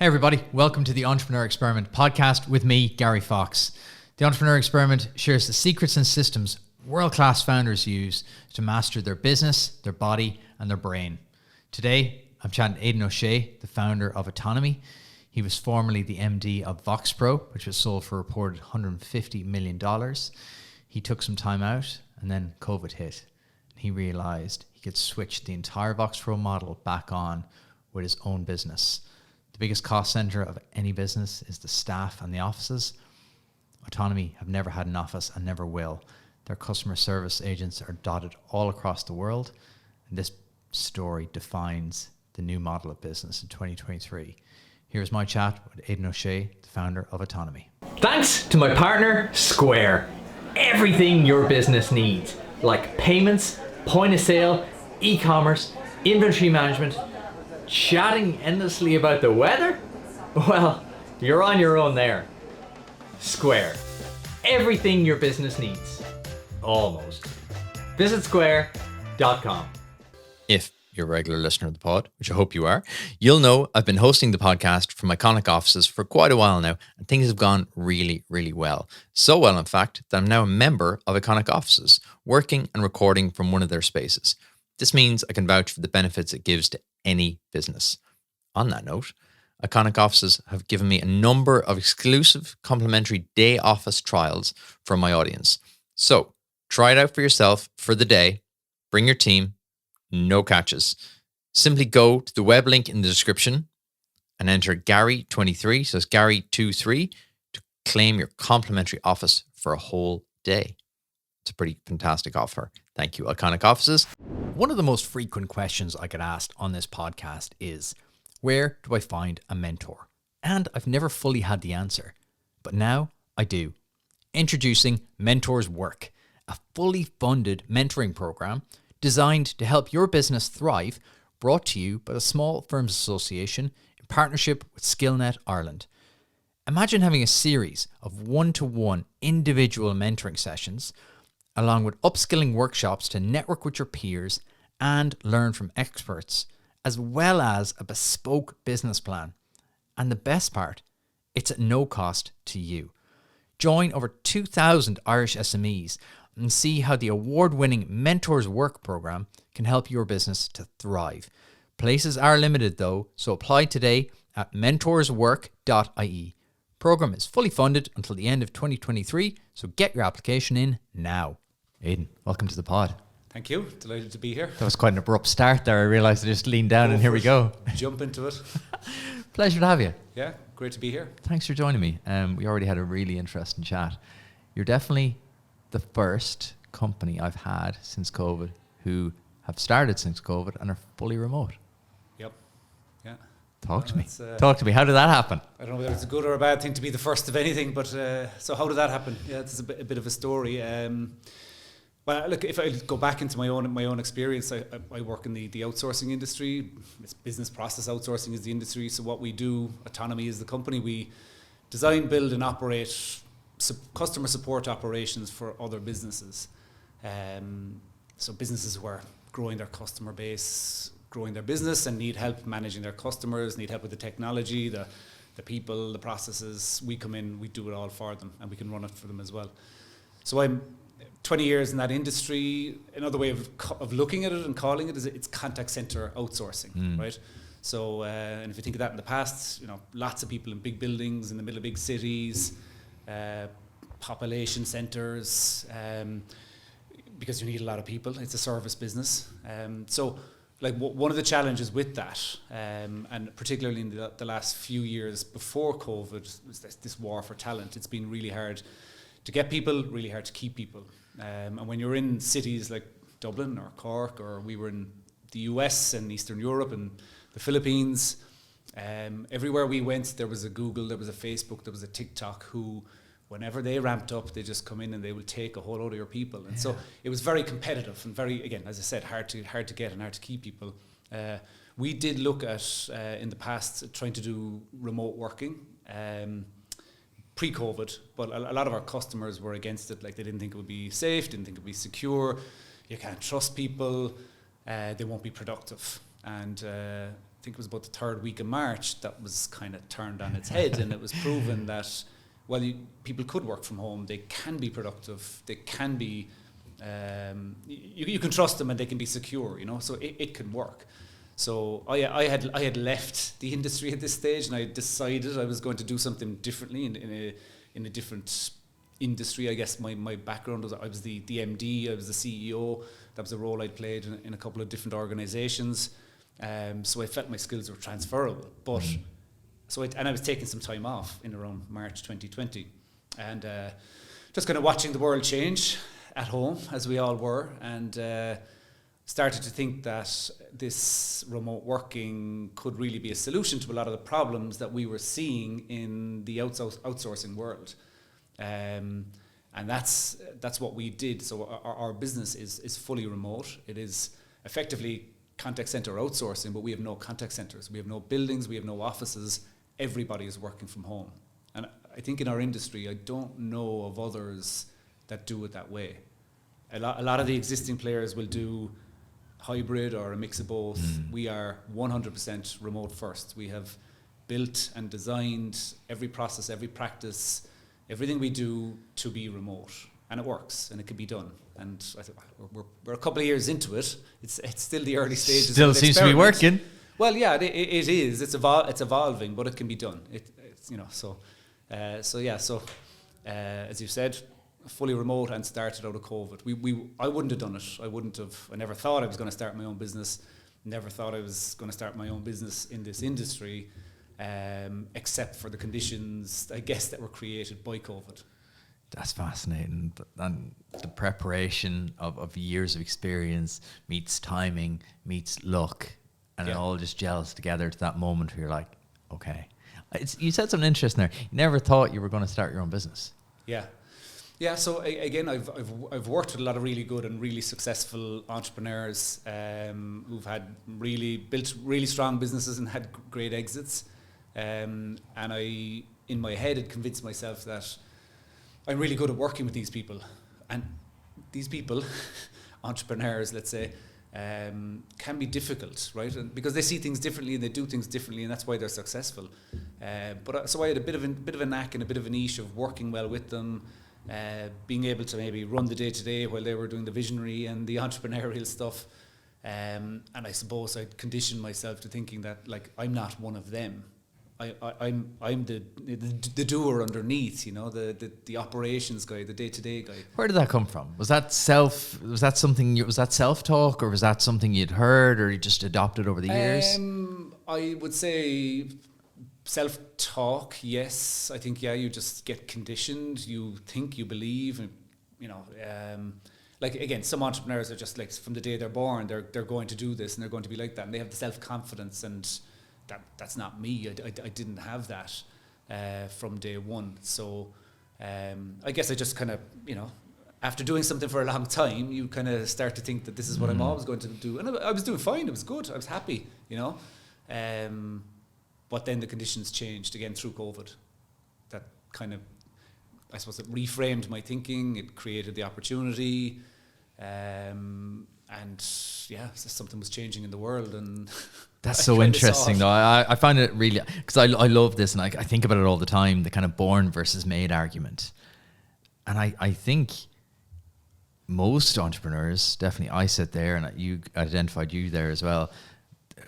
Hey everybody, welcome to the Entrepreneur Experiment podcast with me, Gary Fox. The Entrepreneur Experiment shares the secrets and systems world-class founders use to master their business, their body, and their brain. Today, I'm chatting to Aidan O'Shea, the founder of Otonomee. He was formerly the MD of Voxpro, which was sold for a reported $150 million. He took some time out and then COVID hit. And he realized he could switch the entire Voxpro model back on with his own business. The biggest cost center of any business is the staff and the offices. Otonomee have never had an office and never will. Their customer service agents are dotted all across the world. And this story defines the new model of business in 2023. Here's my chat with Aidan O'Shea, the founder of Otonomee. Thanks to my partner, Square. Everything your business needs, like payments, point of sale, e-commerce, inventory management, chatting endlessly about the weather? Well, you're on your own there. Square. Everything your business needs. Almost. Visit square.com. If you're a regular listener of the pod, which I hope you are, you'll know I've been hosting the podcast from iconic offices for quite a while now, and things have gone really, really well. So well, in fact, that I'm now a member of iconic offices, working and recording from one of their spaces. This means I can vouch for the benefits it gives to any business. On that note, iconic offices have given me a number of exclusive complimentary day office trials from my audience. So try it out for yourself for the day. Bring your team. No catches. Simply go to the web link in the description and enter Gary23, so it's Gary23, to claim your complimentary office for a whole day. It's a pretty fantastic offer. Thank you, Iconic Offices. One of the most frequent questions I get asked on this podcast is, where do I find a mentor? And I've never fully had the answer, but now I do. Introducing Mentors Work, a fully funded mentoring program designed to help your business thrive, brought to you by the Small Firms Association in partnership with SkillNet Ireland. Imagine having a series of one-to-one individual mentoring sessions along with upskilling workshops to network with your peers and learn from experts, as well as a bespoke business plan. And the best part, it's at no cost to you. Join over 2,000 Irish SMEs and see how the award-winning Mentors Work program can help your business to thrive. Places are limited though, so apply today at mentorswork.ie. Program is fully funded until the end of 2023, so get your application in now. Aidan, welcome to the pod. Thank you. Delighted to be here. That was quite an abrupt start there. I realised I just leaned down and here we go. Jump into it. Pleasure to have you. Yeah, great to be here. Thanks for joining me. We already had a really interesting chat. You're definitely the first company I've had since COVID who have started since COVID and are fully remote. Yep. Yeah. Talk to me. Talk to me. How did that happen? I don't know whether it's a good or a bad thing to be the first of anything, but so how did that happen? Yeah, it's a bit of a story. Well, look, if I go back into my own experience, I work in the outsourcing industry. It's business process outsourcing is the industry. So what we do, Otonomee is the company. We design, build, and operate customer support operations for other businesses. So businesses who are growing their customer base, growing their business, and need help managing their customers, need help with the technology, the people, the processes. We come in, we do it all for them, and we can run it for them as well. So I'm 20 years in that industry. Another way of looking at it and calling it is it's contact center outsourcing, right? So, and if you think of that in the past, lots of people in big buildings in the middle of big cities, population centers, because you need a lot of people. It's a service business. So, like one of the challenges with that, and particularly in the last few years before COVID, was this war for talent. It's been really hard to get people, really hard to keep people. And when you're in cities like Dublin or Cork, or we were in the US and Eastern Europe and the Philippines, everywhere we went, there was a Google, there was a Facebook, there was a TikTok who, whenever they ramped up, they just come in and they will take a whole load of your people. And so it was very competitive and very, again, as I said, hard to get and hard to keep people. We did look at, in the past, trying to do remote working. Pre-COVID, but a lot of our customers were against it. Like, they didn't think it would be safe, didn't think it would be secure. You can't trust people. They won't be productive. And think it was about the third week of March, that was kind of turned on its head, and it was proven that, well, people could work from home, they can be productive, they can be, you can trust them and they can be secure, so it can work. So I had left the industry at this stage, and I decided I was going to do something differently in a different industry. I guess my background was, I was the MD, I was the CEO. That was a role I'd played in a couple of different organizations. So I felt my skills were transferable. But and I was taking some time off in around March 2020, and just kind of watching the world change at home, as we all were, and started to think that this remote working could really be a solution to a lot of the problems that we were seeing in the outsourcing world. And that's what we did. So our business is fully remote. It is effectively contact center outsourcing, but we have no contact centers. We have no buildings. We have no offices. Everybody is working from home. And I think in our industry, I don't know of others that do it that way. A lot of the existing players will do hybrid or a mix of both. We are 100% remote first. We have built and designed every process, every practice, everything we do to be remote, and it works and it can be done. And I think we're a couple of years into it. It's still the early stages. Still seems to be working. Well, yeah, it is. It's evolving, but it can be done. As you said, fully remote and started out of COVID. I wouldn't have done it. I never thought I was going to start my own business. Never thought I was going to start my own business in this industry, except for the conditions, I guess, that were created by COVID. That's fascinating. And the preparation of years of experience meets timing, meets luck, and it all just gels together to that moment where you're like, okay. You said something interesting there. You never thought you were going to start your own business. Yeah. Yeah, so again, I've worked with a lot of really good and really successful entrepreneurs who've built really strong businesses and had great exits. And I, in my head, had convinced myself that I'm really good at working with these people. And these people, entrepreneurs, let's say, can be difficult, right? And because they see things differently and they do things differently, and that's why they're successful. So I had a bit of a knack and a bit of a niche of working well with them. Being able to maybe run the day-to-day while they were doing the visionary and the entrepreneurial stuff. And I suppose I'd conditioned myself to thinking that, like, I'm not one of them. I'm the doer underneath, the operations guy, the day-to-day guy. Where did that come from? Was that self-talk, or was that something you'd heard or you just adopted over the years? I would say self-talk, yes. I think, you just get conditioned. You think, you believe, and, like, again, some entrepreneurs are just like, from the day they're born, they're going to do this and they're going to be like that, and they have the self-confidence, and that's not me. I didn't have that from day one. So I guess I just kind of, after doing something for a long time, you kind of start to think that this is what I'm always going to do. And I was doing fine. It was good. I was happy, But then the conditions changed again through COVID. That kind of, I suppose, it reframed my thinking. It created the opportunity. And something was changing in the world, and that's so interesting though. I find it really, because I love this, and I think about it all the time, the kind of born versus made argument. And I think most entrepreneurs, definitely, I sit there, and you identified you there as well,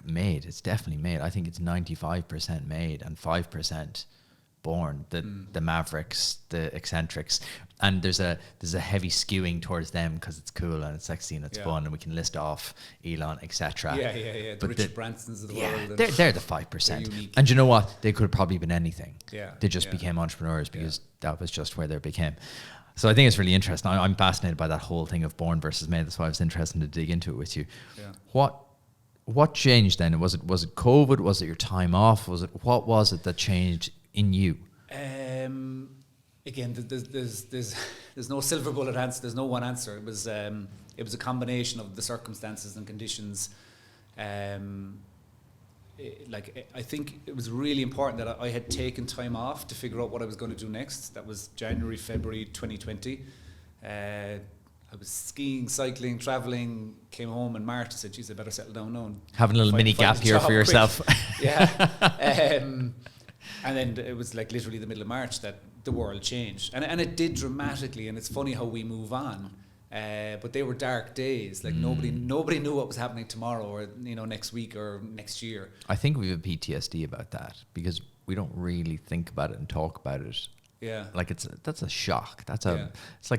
made. It's definitely made. I think it's 95% made and 5% born. The mavericks, the eccentrics, and there's a heavy skewing towards them because it's cool and it's sexy and it's fun, and we can list off Elon, etc. The Richard Bransons of the world. They're the 5%. And you know what? They could have probably been anything. They just became entrepreneurs because that was just where they became. So I think it's really interesting. I'm fascinated by that whole thing of born versus made. That's why I was interested to dig into it with you. What changed then? Was it COVID? Was it your time off? What was it that changed in you? Again, there's no silver bullet answer. There's no one answer. It was a combination of the circumstances and conditions. I think it was really important that I had taken time off to figure out what I was going to do next. That was January, February 2020. I I was skiing, cycling, traveling, came home in March and said, geez, I better settle down now. And having a little mini gap here for yourself. Yeah. And then it was like literally the middle of March that the world changed. And it did dramatically. And it's funny how we move on. But they were dark days. Like nobody knew what was happening tomorrow or, next week or next year. I think we have PTSD about that because we don't really think about it and talk about it. Yeah. Like that's a shock. It's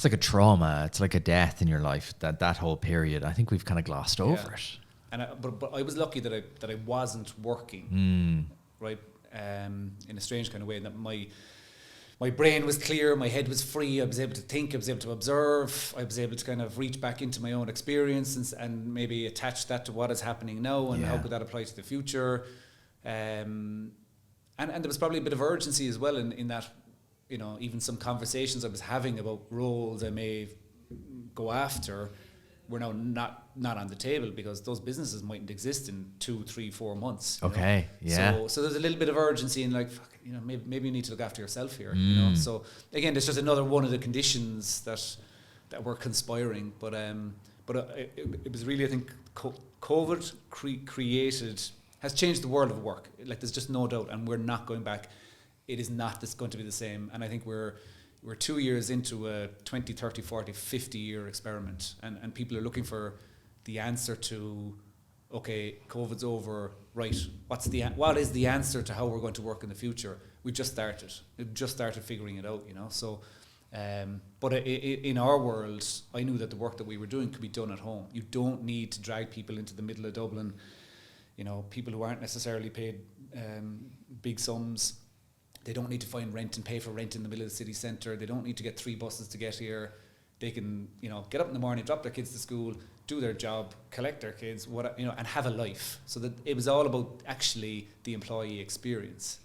like a trauma. It's like a death in your life, that whole period. I think we've kind of glossed over it. And but I was lucky that I wasn't working, right? In a strange kind of way, that my brain was clear, my head was free. I was able to think, I was able to observe, I was able to kind of reach back into my own experience and maybe attach that to what is happening now and how could that apply to the future. And there was probably a bit of urgency as well in that, even some conversations I was having about roles I may go after were now not on the table because those businesses mightn't exist in 2, 3, 4 months. Okay, yeah. So there's a little bit of urgency in like, maybe you need to look after yourself here. So again, it's just another one of the conditions that were conspiring. But it was really, I think, COVID has changed the world of work. Like there's just no doubt, and we're not going back. It is not going to be the same. And I think we're 2 years into a 20, 30, 40, 50 year experiment, and people are looking for the answer to, okay, COVID's over, right? What is the answer to how we're going to work in the future? We've just started figuring it out, So, but in our world, I knew that the work that we were doing could be done at home. You don't need to drag people into the middle of Dublin, people who aren't necessarily paid big sums. They don't need to find rent and pay for rent in the middle of the city centre. They don't need to get 3 buses to get here. They can, get up in the morning, drop their kids to school, do their job, collect their kids, and have a life. So that it was all about actually the employee experience.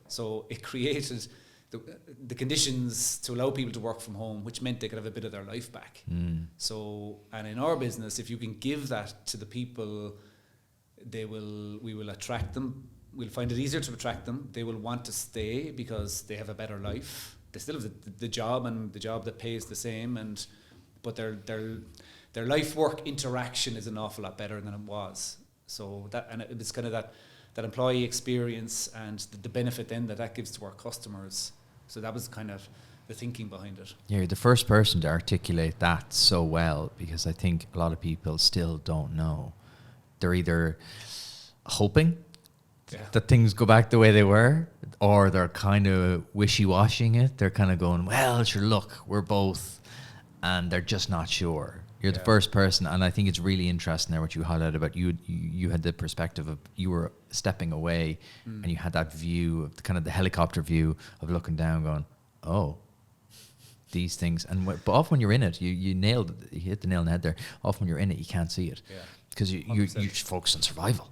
So it created the conditions to allow people to work from home, which meant they could have a bit of their life back. So, and in our business, if you can give that to the people, we will attract them. We'll find it easier to attract them. They will want to stay because they have a better life. They still have the job and the job that pays the same, but their life work interaction is an awful lot better than it was. So it was kind of that employee experience and the benefit then that gives to our customers. So that was kind of the thinking behind it. Yeah, you're the first person to articulate that so well, because I think a lot of people still don't know. They're either hoping that things go back the way they were, or they're kind of wishy-washing it. They're kind of going, well, sure, look, we're both, and they're just not sure. You're the first person, and I think it's really interesting there what you highlighted about you had the perspective of you were stepping away and you had that view of kind of the helicopter view of looking down going, oh, these things. But often when you're in it, you nailed it, you hit the nail on the head there. Often when you're in it, you can't see it because you just focus on survival.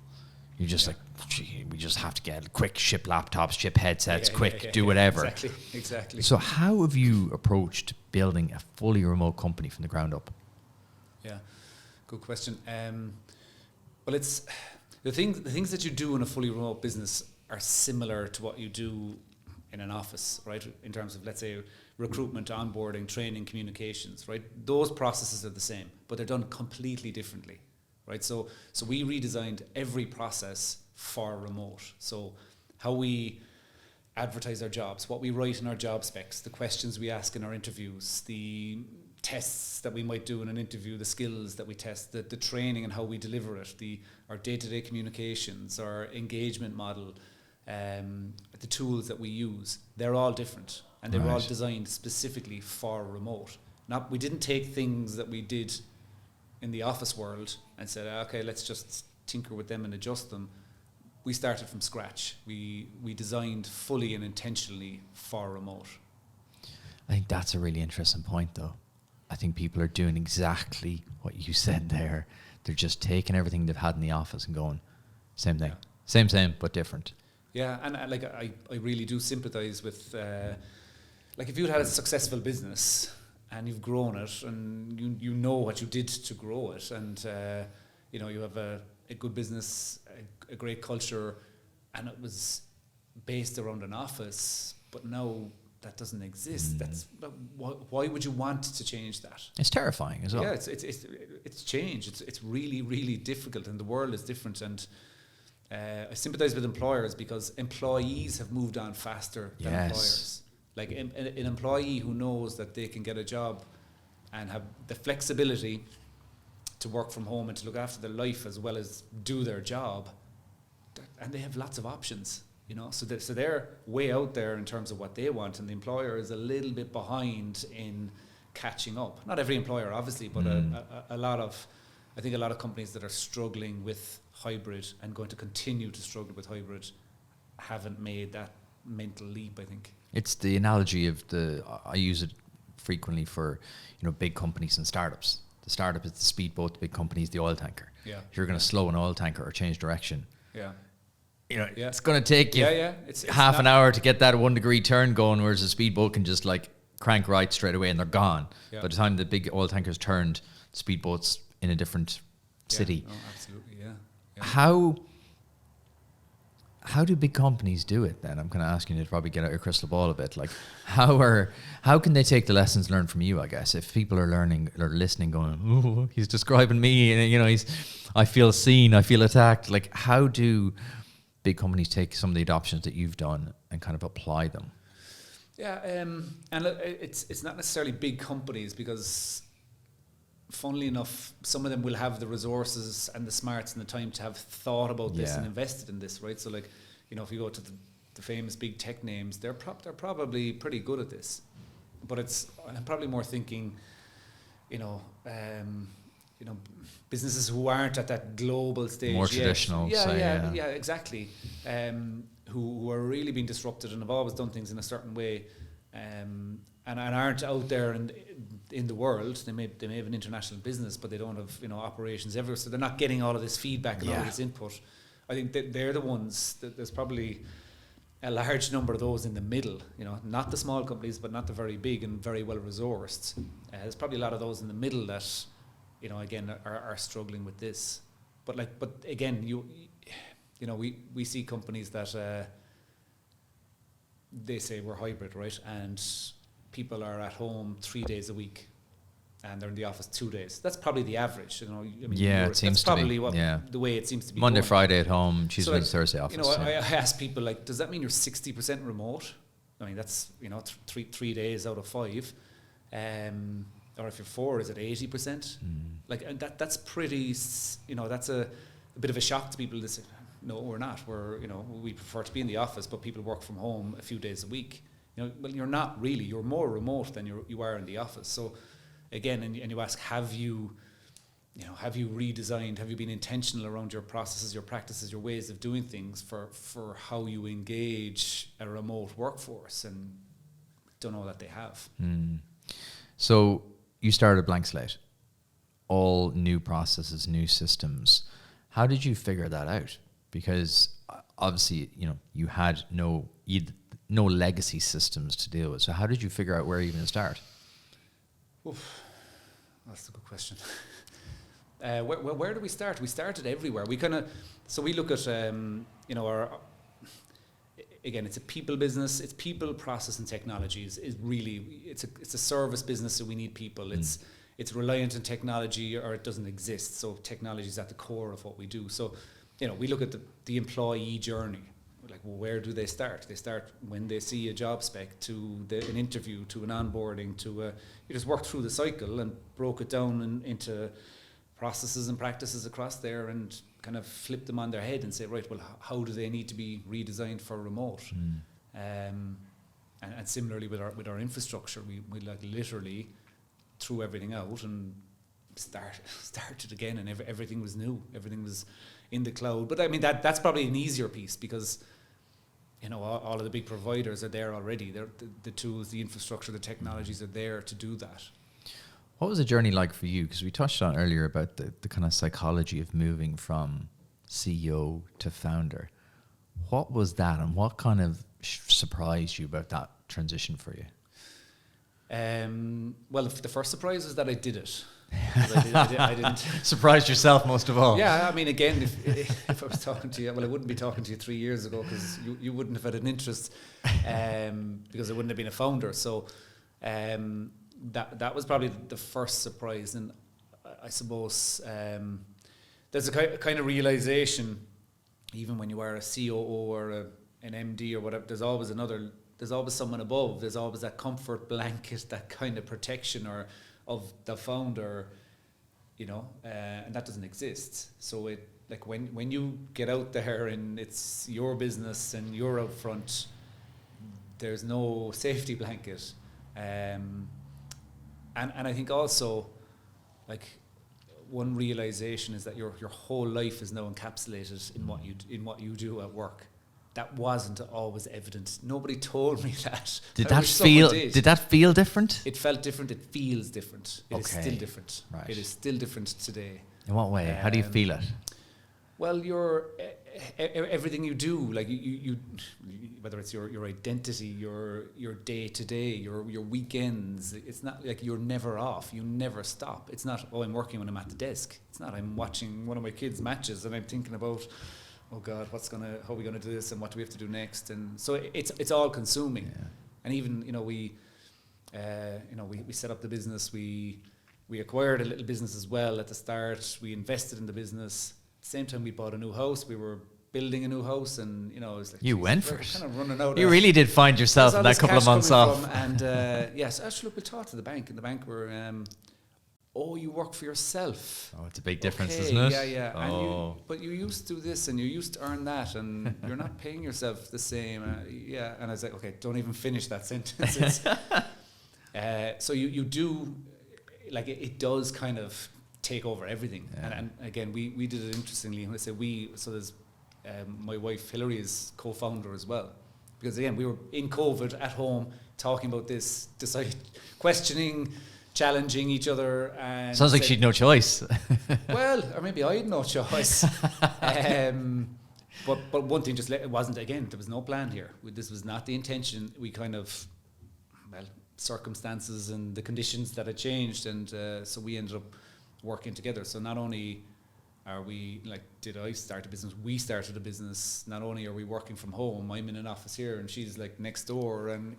You're just like, gee, we just have to get quick, ship laptops, ship headsets, do whatever. Exactly. So how have you approached building a fully remote company from the ground up? Yeah, good question. Well, it's the things that you do in a fully remote business are similar to what you do in an office, right? In terms of, let's say, recruitment, onboarding, training, communications, right? Those processes are the same, but they're done completely differently. Right, so we redesigned every process for remote. So how we advertise our jobs, what we write in our job specs, the questions we ask in our interviews, the tests that we might do in an interview, the skills that we test, the training and how we deliver it, our day-to-day communications, our engagement model, the tools that we use, they're all different, and they were all designed specifically for remote. We didn't take things that we did in the office world and said, okay, let's just tinker with them and adjust them. We started from scratch. We designed fully and intentionally for remote. I think that's a really interesting point, though. I think people are doing exactly what you said there. They're just taking everything they've had in the office and going, same thing. Same, but different. Yeah, and I really do sympathize with, if you'd had a successful business and you've grown it, and you know what you did to grow it, and you have a good business, a great culture, and it was based around an office. But now that doesn't exist. Why would you want to change that? It's terrifying as well. Yeah, it's change. It's really, really difficult, and the world is different. And I sympathise with employers because employees have moved on faster than employers. Like an employee who knows that they can get a job and have the flexibility to work from home and to look after their life as well as do their job, and they have lots of options, you know. So they're way out there in terms of what they want, and the employer is a little bit behind in catching up. Not every employer, obviously, but a lot of companies that are struggling with hybrid and going to continue to struggle with hybrid haven't made that mental leap, I think. It's the analogy of I use it frequently for, big companies and startups. The startup is the speedboat, the big company is the oil tanker. Yeah. If you're going to slow an oil tanker or change direction, yeah. It's going to take you It's half an hour to get that 1 degree turn going, whereas a speedboat can just like crank right straight away and they're gone. Yeah. By the time the big oil tanker's turned, the speedboat's in a different city. Oh, absolutely, yeah. How do big companies do it then? I'm kind of asking you to probably get out your crystal ball a bit. Like, how can they take the lessons learned from you, I guess? If people are learning or listening going, oh, he's describing me, and I feel seen, I feel attacked. Like, how do big companies take some of the adoptions that you've done and kind of apply them? Yeah, and it's not necessarily big companies because, funnily enough, some of them will have the resources and the smarts and the time to have thought about this and invested in this, right? So, like, if you go to the famous big tech names, they're probably pretty good at this. But I'm probably more thinking, businesses who aren't at that global stage more yet. Traditional, yeah, exactly. Who are really being disrupted and have always done things in a certain way, and aren't out there in the world. They may have an international business, but they don't have operations everywhere, so they're not getting all of this feedback and all of this input. I think that they're the ones that there's probably a large number of those in the middle, not the small companies, but not the very big and very well resourced. There's probably a lot of those in the middle that, again, are struggling with this. But again, we see companies that they say we're hybrid, right? And people are at home 3 days a week, and they're in the office 2 days. That's probably the average, it seems to be. The way it seems to be. Monday, going. Friday at home, Tuesday, Wednesday, Thursday office. I ask people, like, does that mean you're 60% remote? I mean, that's 3 days out of 5. Or if you're 4, is it 80%? Like, and that's pretty. That's a bit of a shock to people to say, no, we're not. We prefer to be in the office, but people work from home a few days a week. Well, you're not really. You're more remote than you are in the office. So, again, and you ask, have you redesigned? Have you been intentional around your processes, your practices, your ways of doing things for how you engage a remote workforce? And don't know that they have. So you started blank slate, all new processes, new systems. How did you figure that out? Because obviously, you had no legacy systems to deal with. So how did you figure out where you're going to start? Oof, that's a good question. Where do we start? We started everywhere. We look at our. Again, it's a people business. It's people, process, and technologies. It's a service business, so we need people. It's reliant on technology, or it doesn't exist. So technology is at the core of what we do. So, we look at the employee journey. Like, well, where do they start? They start when they see a job spec, to an interview, to an onboarding, you just work through the cycle and broke it down into processes and practices across there, and kind of flip them on their head and say, right, well, how do they need to be redesigned for remote? And similarly with our infrastructure, we like literally threw everything out and started again, and everything was new. Everything was in the cloud. But I mean, that's probably an easier piece because all of the big providers are there already. The tools, the infrastructure, the technologies are there to do that. What was the journey like for you? Because we touched on earlier about the kind of psychology of moving from CEO to founder. What was that, and what kind of surprised you about that transition for you? Well, the first surprise was that I did it. I didn't surprised yourself most of all. Yeah, I mean, again, if I was talking to you, well, I wouldn't be talking to you 3 years ago because you wouldn't have had an interest, because I wouldn't have been a founder. So that was probably the first surprise, and I suppose there's a kind of realization, even when you are a COO or an MD or whatever. There's always someone above. There's always that comfort blanket, that kind of protection of the founder, and that doesn't exist. So when you get out there and it's your business and you're out front, there's no safety blanket. And I think also, one realization is that your whole life is now encapsulated in what you do at work. That wasn't always evident. Nobody told me that. Did that feel different? It felt different. It feels different. It is still different. Right. It is still different today. In what way? How do you feel it? Well, everything you do, like you whether it's your identity, your day to day, your weekends. It's not like you're never off. You never stop. It's not, I'm working when I'm at the desk. It's not, I'm watching one of my kids' matches and I'm thinking about, oh God, how are we gonna do this, and what do we have to do next? And so it's all consuming. Yeah. And even we set up the business. We acquired a little business as well at the start. We invested in the business. At the same time, we bought a new house. We were building a new house, and it was like, you went for it. Kind of running out. You really did find yourself in that couple of months off. And yes, actually, look, we talked to the bank, and the bank were. You work for yourself. Oh, it's a big difference, isn't it? Yeah. Oh. But you used to do this and you used to earn that, and you're not paying yourself the same. And I was like, okay, don't even finish that sentence. So you do, it does kind of take over everything. Yeah. And again, we did it interestingly. And I say so there's my wife Hilary is co-founder as well. Because again, we were in COVID at home talking about this, questioning, challenging each other. And sounds like she'd no choice. Well, or maybe I had no choice. But one thing, it wasn't, again, there was no plan here. This was not the intention. We kind of, circumstances and the conditions that had changed, and so we ended up working together. So not only are we, did I start a business, we started a business. Not only are we working from home, I'm in an office here and she's next door, and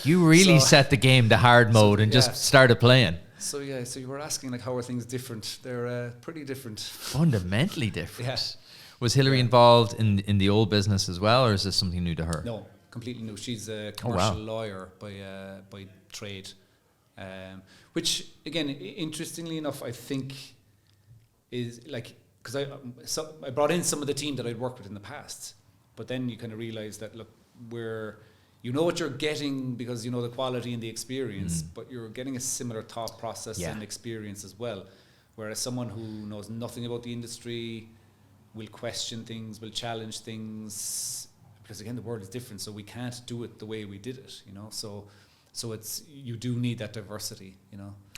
You really set the game to hard mode and just started playing. So you were asking how are things different? They're pretty different. Fundamentally different. Yeah. Was Hilary involved in the old business as well, or is this something new to her? No, completely new. She's a commercial lawyer by trade, which again, interestingly enough, I think is because I brought in some of the team that I'd worked with in the past, but then you kind of realize that what you're getting because you know the quality and the experience, but you're getting a similar thought process and experience as well. Whereas someone who knows nothing about the industry will question things, will challenge things, because again the world is different, so we can't do it the way we did it, So it's, you do need that diversity,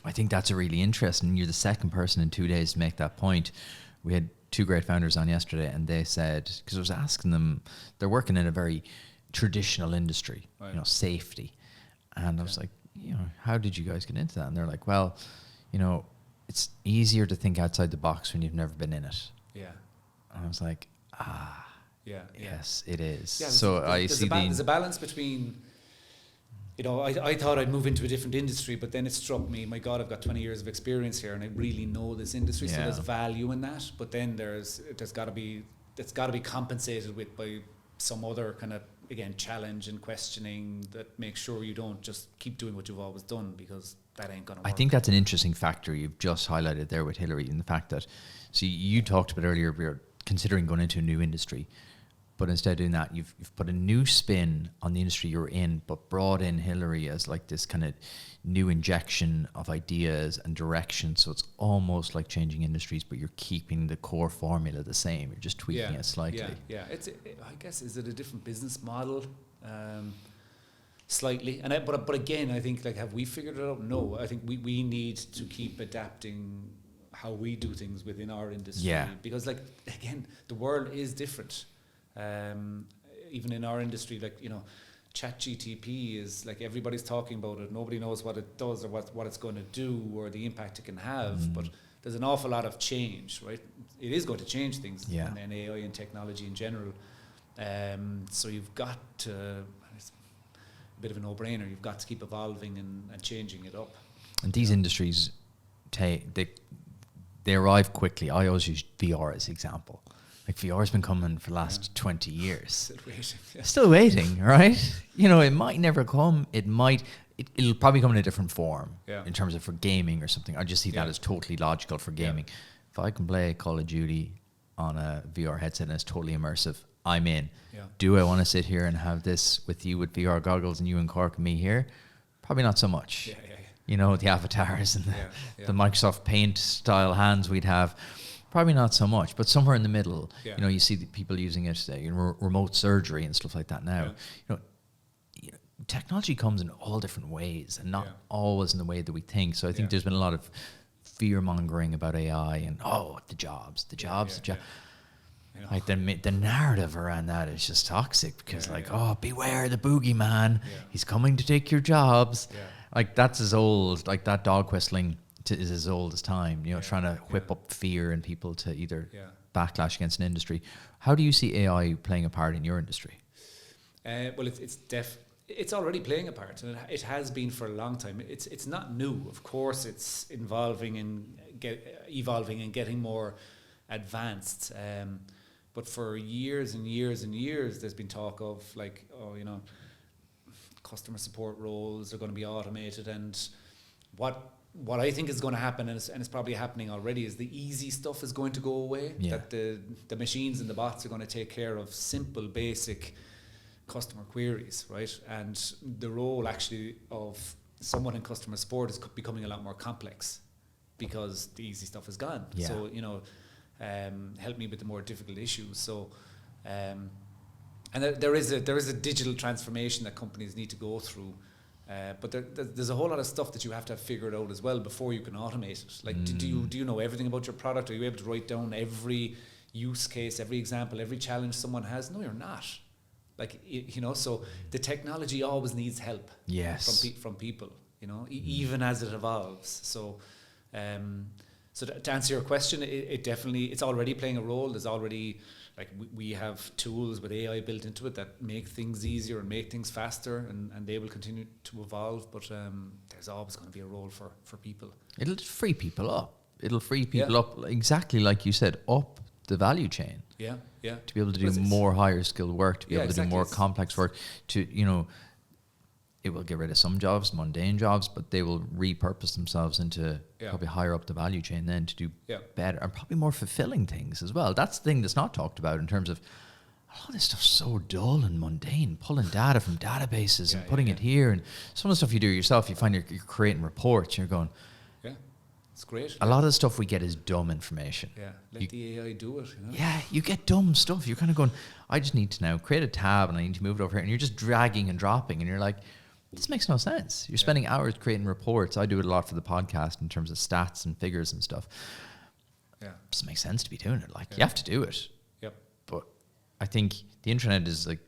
I think that's a really interesting. You're the second person in 2 days to make that point. We had two great founders on yesterday, and they said, because I was asking them, they're working in a very traditional industry, right. Safety. And I was like, how did you guys get into that? And they're like, well, it's easier to think outside the box when you've never been in it. Yeah. And I was like, yes, it is. Yeah, so there's a balance between, I thought I'd move into a different industry, but then it struck me, my God, I've got 20 years of experience here and I really know this industry, so there's value in that. But then that's got to be compensated with by some other kind of, again, challenge and questioning that makes sure you don't just keep doing what you've always done, because that ain't going to work. I think that's an interesting factor you've just highlighted there with Hilary, in the fact that, you talked about earlier, we're considering going into a new industry. But instead of doing that, you've put a new spin on the industry you're in, but brought in Hilary as this kind of new injection of ideas and direction. So it's almost like changing industries, but you're keeping the core formula the same. You're just tweaking it slightly. Yeah. I guess, is it a different business model? Slightly. But again, I think, have we figured it out? No. I think we need to keep adapting how we do things within our industry. Yeah. Because, again, the world is different. Even in our industry, ChatGTP is like, everybody's talking about it. Nobody knows what it does or what it's going to do or the impact it can have. But there's an awful lot of change, right? It is going to change things in AI and technology in general. So you've got to, it's a bit of a no-brainer, you've got to keep evolving and changing it up. And these industries, they arrive quickly. I always use VR as an example. Like, VR's been coming for the last 20 years. Still waiting. Yeah. Still waiting, right? You know, it might never come. It'll probably come in a different form in terms of for gaming or something. I just see that as totally logical for gaming. Yeah. If I can play Call of Duty on a VR headset and it's totally immersive, I'm in. Yeah. Do I want to sit here and have this with you with VR goggles and you and Cork and me here? Probably not so much. Yeah. You know, the avatars and the Microsoft Paint style hands we'd have. Probably not so much, but somewhere in the middle. Yeah. You know, you see the people using it, remote surgery and stuff like that now. Yeah. You know, technology comes in all different ways and not always in the way that we think. So I think there's been a lot of fear mongering about AI and the jobs. Yeah. Like the narrative around that is just toxic because beware the boogeyman. Yeah. He's coming to take your jobs. Yeah. Like, that's as old, like that dog whistling is as old as time, you know, trying to whip up fear in people to either backlash against an industry. How do you see AI playing a part in your industry? Well, it's already playing a part, and it has been for a long time. It's not new. Of course, it's evolving and getting more advanced. But for years and years and years, there's been talk of like, customer support roles are going to be automated, and what I think is going to happen, and it's probably happening already, is the easy stuff is going to go away. Yeah. That the machines and the bots are going to take care of simple, basic customer queries, right? And the role actually of someone in customer support is becoming a lot more complex because the easy stuff is gone. Yeah. So, help me with the more difficult issues. So, and there is a digital transformation that companies need to go through. But there's a whole lot of stuff that you have to have figured out as well before you can automate it. Like, do you know everything about your product? Are you able to write down every use case, every example, every challenge someone has? No, you're not. Like, so the technology always needs help. Yes. From people, even as it evolves. So, to answer your question, it definitely, it's already playing a role. There's already, like, we have tools with AI built into it that make things easier and make things faster, and they will continue to evolve. But there's always going to be a role for people. It'll free people up. Exactly like you said, up the value chain. Yeah. To be able to do more higher skilled work, to be able to do more complex work, it will get rid of some jobs, mundane jobs, but they will repurpose themselves into probably higher up the value chain then to do better and probably more fulfilling things as well. That's the thing that's not talked about in terms of a lot of this stuff's so dull and mundane, pulling data from databases and putting it here. And some of the stuff you do yourself, you find you're creating reports, you're going, it's great. A lot of the stuff we get is dumb information. Yeah, let the AI do it. Yeah, you get dumb stuff. You're kind of going, I just need to now create a tab and I need to move it over here. And you're just dragging and dropping. And you're like, this makes no sense. You're spending hours creating reports. I do it a lot for the podcast in terms of stats and figures and stuff. Yeah. It doesn't make sense to be doing it. Like, you have to do it. Yep. But I think the internet is like,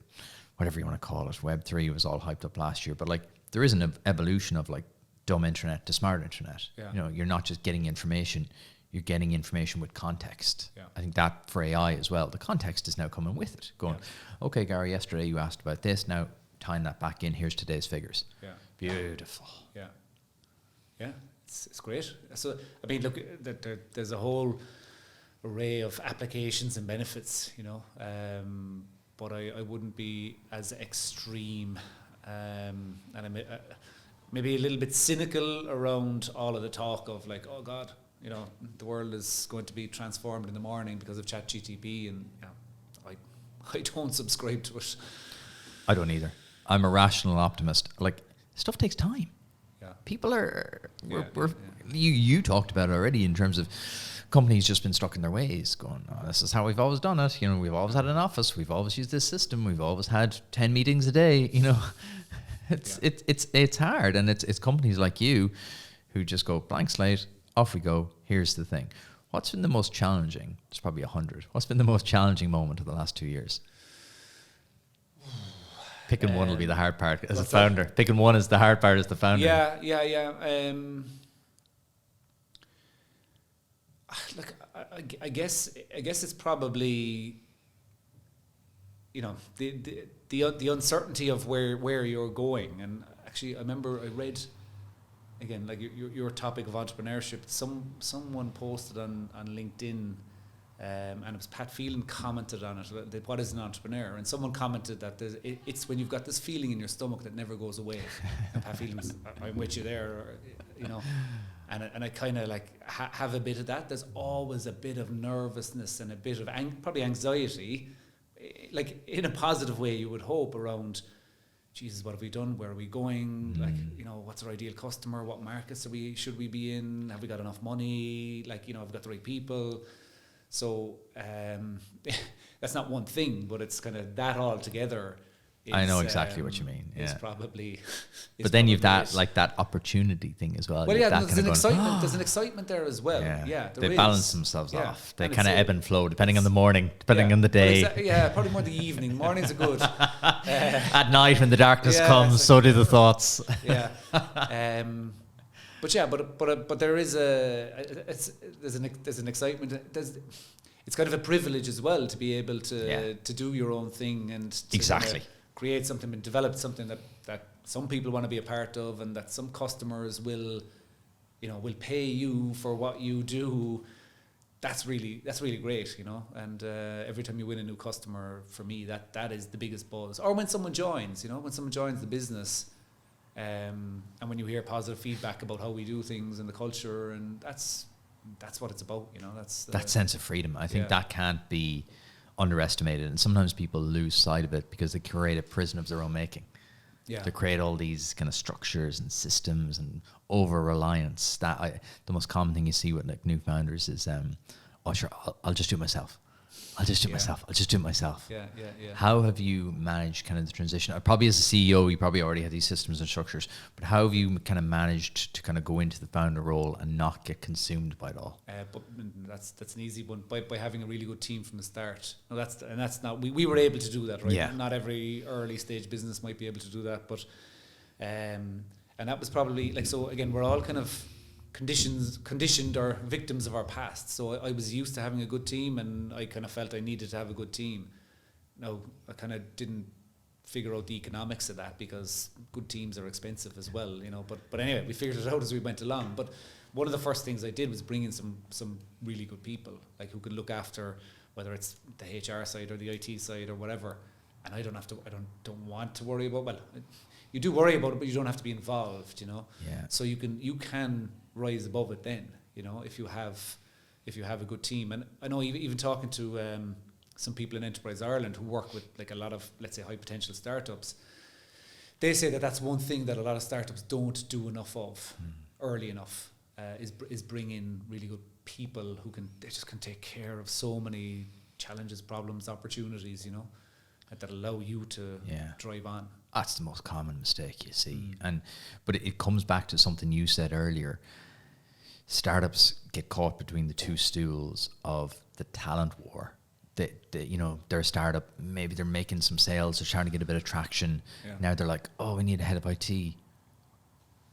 whatever you want to call it, Web3 was all hyped up last year. But like, there is an evolution of like, dumb internet to smart internet. Yeah. You're not just getting information, you're getting information with context. Yeah. I think that for AI as well, the context is now coming with it. Going, okay, Gary, yesterday you asked about this, now tying that back in, here's today's figures. Yeah. Beautiful. Yeah. Yeah, it's great. So, I mean, look, there's a whole array of applications and benefits, but I wouldn't be as extreme, and maybe a little bit cynical around all of the talk of like, oh God, the world is going to be transformed in the morning because of ChatGTP, and I don't subscribe to it. I don't either. I'm a rational optimist. Like, stuff takes time. Yeah. People are, you talked about it already in terms of companies just been stuck in their ways going, oh, this is how we've always done it. We've always had an office. We've always used this system. We've always had 10 meetings a day, It's hard, and it's companies like you who just go blank slate, off we go, here's the thing. What's been the most challenging? There's probably 100. What's been the most challenging moment of the last 2 years? Picking one will be the hard part as a founder. Picking one is the hard part as the founder. Yeah. Look, I guess it's probably, you know, the uncertainty of where you're going. And actually, I remember I read, again, like your topic of entrepreneurship. Someone posted on LinkedIn, and it was Pat Phelan commented on it. That what is an entrepreneur? And someone commented that it's when you've got this feeling in your stomach that never goes away. And Pat Phelan's, I'm with you there, or, you know. And I kind of like have a bit of that. There's always a bit of nervousness and a bit of probably anxiety, like in a positive way, you would hope, around, Jesus, what have we done? Where are we going? Like, you know, what's our ideal customer? What markets should we be in? Have we got enough money? Like, you know, have we got the right people? So that's not one thing, but it's kind of that all together. I know exactly what you mean. Yeah. It's probably. But then you've that like that opportunity thing as well. Well, yeah, there's an excitement. There's an excitement there as well. Yeah, they balance themselves off. They kind of ebb and flow depending on the morning, depending on the day. Probably more the evening. Mornings are good. At night when the darkness comes, so do the thoughts. Yeah. But there is there's an excitement. It's kind of a privilege as well to be able to do your own thing and to create something and develop something that some people want to be a part of, and that some customers will pay you for what you do. That's really great, you know. And every time you win a new customer, for me, that is the biggest buzz. Or when someone joins, the business, and when you hear positive feedback about how we do things and the culture, and that's what it's about, you know. That's that sense of freedom. I think that can't be underestimated, and sometimes people lose sight of it because they create a prison of their own making. Yeah, they create all these kind of structures and systems and over reliance. The most common thing you see with like new founders is, I'll just do it myself. I'll just do it myself. Yeah. How have you managed kind of the transition? Probably as a CEO, you probably already have these systems and structures, but how have you kind of managed to kind of go into the founder role and not get consumed by it all? But that's an easy one, by having a really good team from the start. No, that's not we were able to do that, right? Yeah. Not every early stage business might be able to do that, but and that was probably like, so again, we're all kind of conditioned or victims of our past. So I was used to having a good team, and I kind of felt I needed to have a good team. Now, I kind of didn't figure out the economics of that, because good teams are expensive as well, you know. But anyway, we figured it out as we went along. But one of the first things I did was bring in some really good people, like who could look after, whether it's the HR side or the IT side or whatever. And I don't want to worry about, well, you do worry about it, but you don't have to be involved, you know. Yeah. So you can rise above it then, you know, if you have a good team. And I know even talking to some people in Enterprise Ireland who work with like a lot of, let's say, high potential startups, they say that that's one thing that a lot of startups don't do enough of early enough, is bring in really good people who can take care of so many challenges, problems, opportunities, you know, that allow you to drive on. That's the most common mistake you see. But it comes back to something you said earlier. Startups get caught between the two stools of the talent war. They're a startup, maybe they're making some sales, they're trying to get a bit of traction. Yeah. Now they're like, oh, we need a head of IT.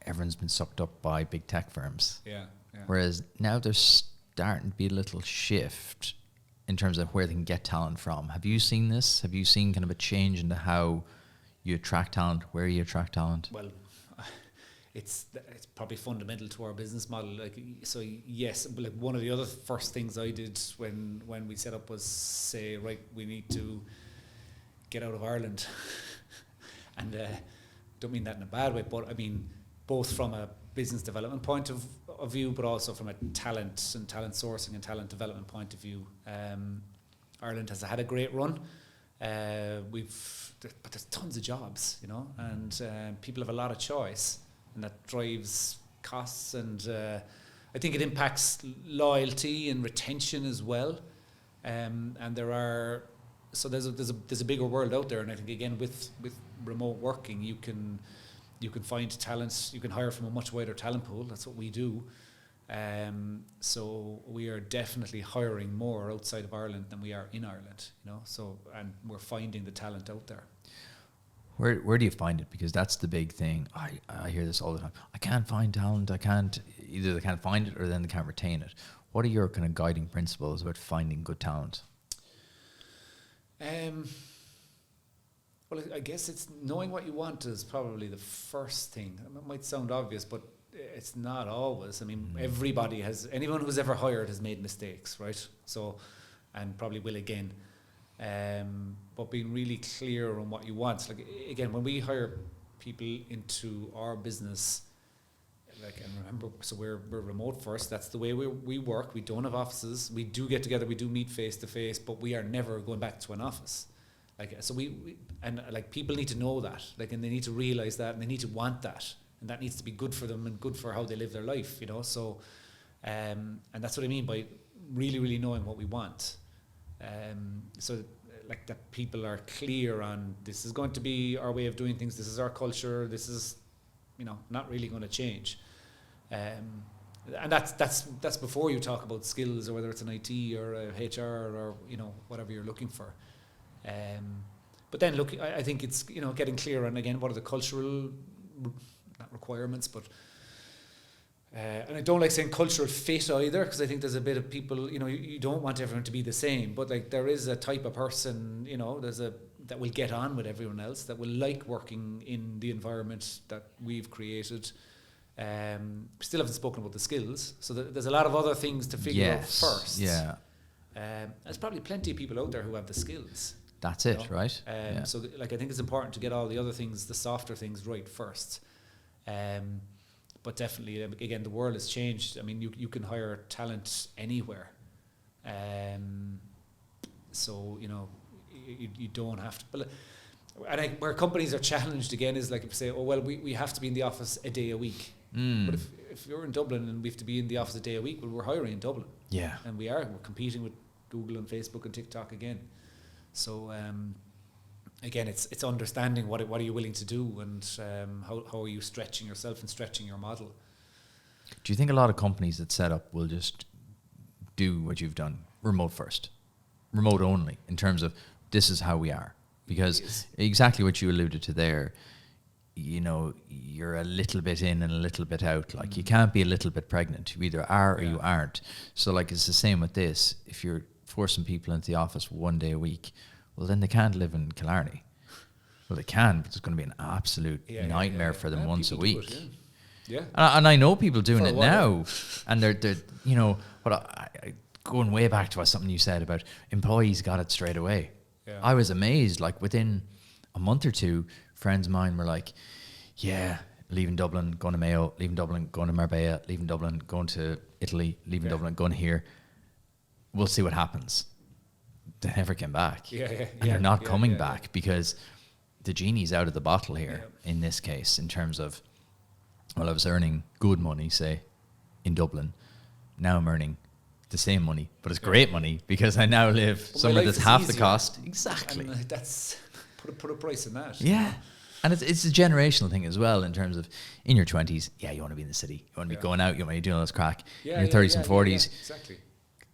Everyone's been sucked up by big tech firms. Yeah. Whereas now there's starting to be a little shift in terms of where they can get talent from. Have you seen this? Have you seen kind of a change into how you attract talent, where you attract talent? Well, it's probably fundamental to our business model. Like, so yes, but like one of the other first things I did when we set up was say, right, we need to get out of Ireland, and don't mean that in a bad way, but I mean both from a business development point of view, but also from a talent sourcing and talent development point of view. Ireland has had a great run. But there's tons of jobs, you know, and people have a lot of choice, and that drives costs, and I think it impacts loyalty and retention as well. And there's a bigger world out there, and I think again with remote working, you can find talents, you can hire from a much wider talent pool. That's what we do. So we are definitely hiring more outside of Ireland than we are in Ireland, you know. So, and we're finding the talent out there. Where do you find it? Because that's the big thing. I hear this all the time. I can't find talent. Either they can't find it or then they can't retain it. What are your kind of guiding principles about finding good talent? Well, I guess it's knowing what you want is probably the first thing. It might sound obvious, but it's not always. I mean, anyone who's ever hired has made mistakes, right? So, and probably will again. But being really clear on what you want. Like, again, when we hire people into our business, and remember, so we're remote first. That's the way we work. We don't have offices. We do get together. We do meet face to face, but we are never going back to an office. So we people need to know that, and they need to realize that, and they need to want that, and that needs to be good for them and good for how they live their life, So, and that's what I mean by really, really knowing what we want. So that people are clear on, this is going to be our way of doing things. This is our culture. This is, not really going to change. And that's before you talk about skills, or whether it's an IT or a HR or whatever you're looking for. But then look, I think it's getting clear on, again, what are the cultural not requirements, but and I don't like saying cultural fit either, because I think there's a bit of people, you don't want everyone to be the same, but there is a type of person, that will get on with everyone else, that will like working in the environment that we've created. Still haven't spoken about the skills, so there's a lot of other things to figure out first. Yeah. There's probably plenty of people out there who have the skills. That's it, right? So I think it's important to get all the other things, the softer things, right first. But definitely, again, the world has changed. I mean, you can hire talent anywhere. So, you don't have to. But, where companies are challenged again is if you say, oh, well, we have to be in the office a day a week. But if you're in Dublin and we have to be in the office a day a week, well, we're hiring in Dublin. Yeah. And we're competing with Google and Facebook and TikTok again. So, again, it's understanding what are you willing to do, and how are you stretching yourself and stretching your model. Do you think a lot of companies that set up will just do what you've done, remote first, remote only, in terms of this is how we are? Because exactly what you alluded to there, you're a little bit in and a little bit out. You can't be a little bit pregnant. You either are or you aren't. So it's the same with this. If you're forcing people into the office one day a week, well, then they can't live in Killarney. Well, they can, but it's going to be an absolute nightmare for them once a week. And I know people doing it now, and they're going way back to something you said about employees got it straight away. Yeah. I was amazed. Within a month or two, friends of mine were like, "Yeah, leaving Dublin, going to Mayo, leaving Dublin, going to Marbella, leaving Dublin, going to Italy, leaving Dublin, going here. We'll see what happens." They never came back. And they're not coming back because the genie's out of the bottle here in this case, in terms of, well, I was earning good money, say, in Dublin. Now I'm earning the same money, but it's great money because I now live somewhere that's half the cost. Exactly. And that's put a price in that. Yeah. And it's a generational thing as well, in terms of in your 20s, you want to be in the city. You want to be going out, you want to be doing all this crack. In your 30s and 40s, exactly.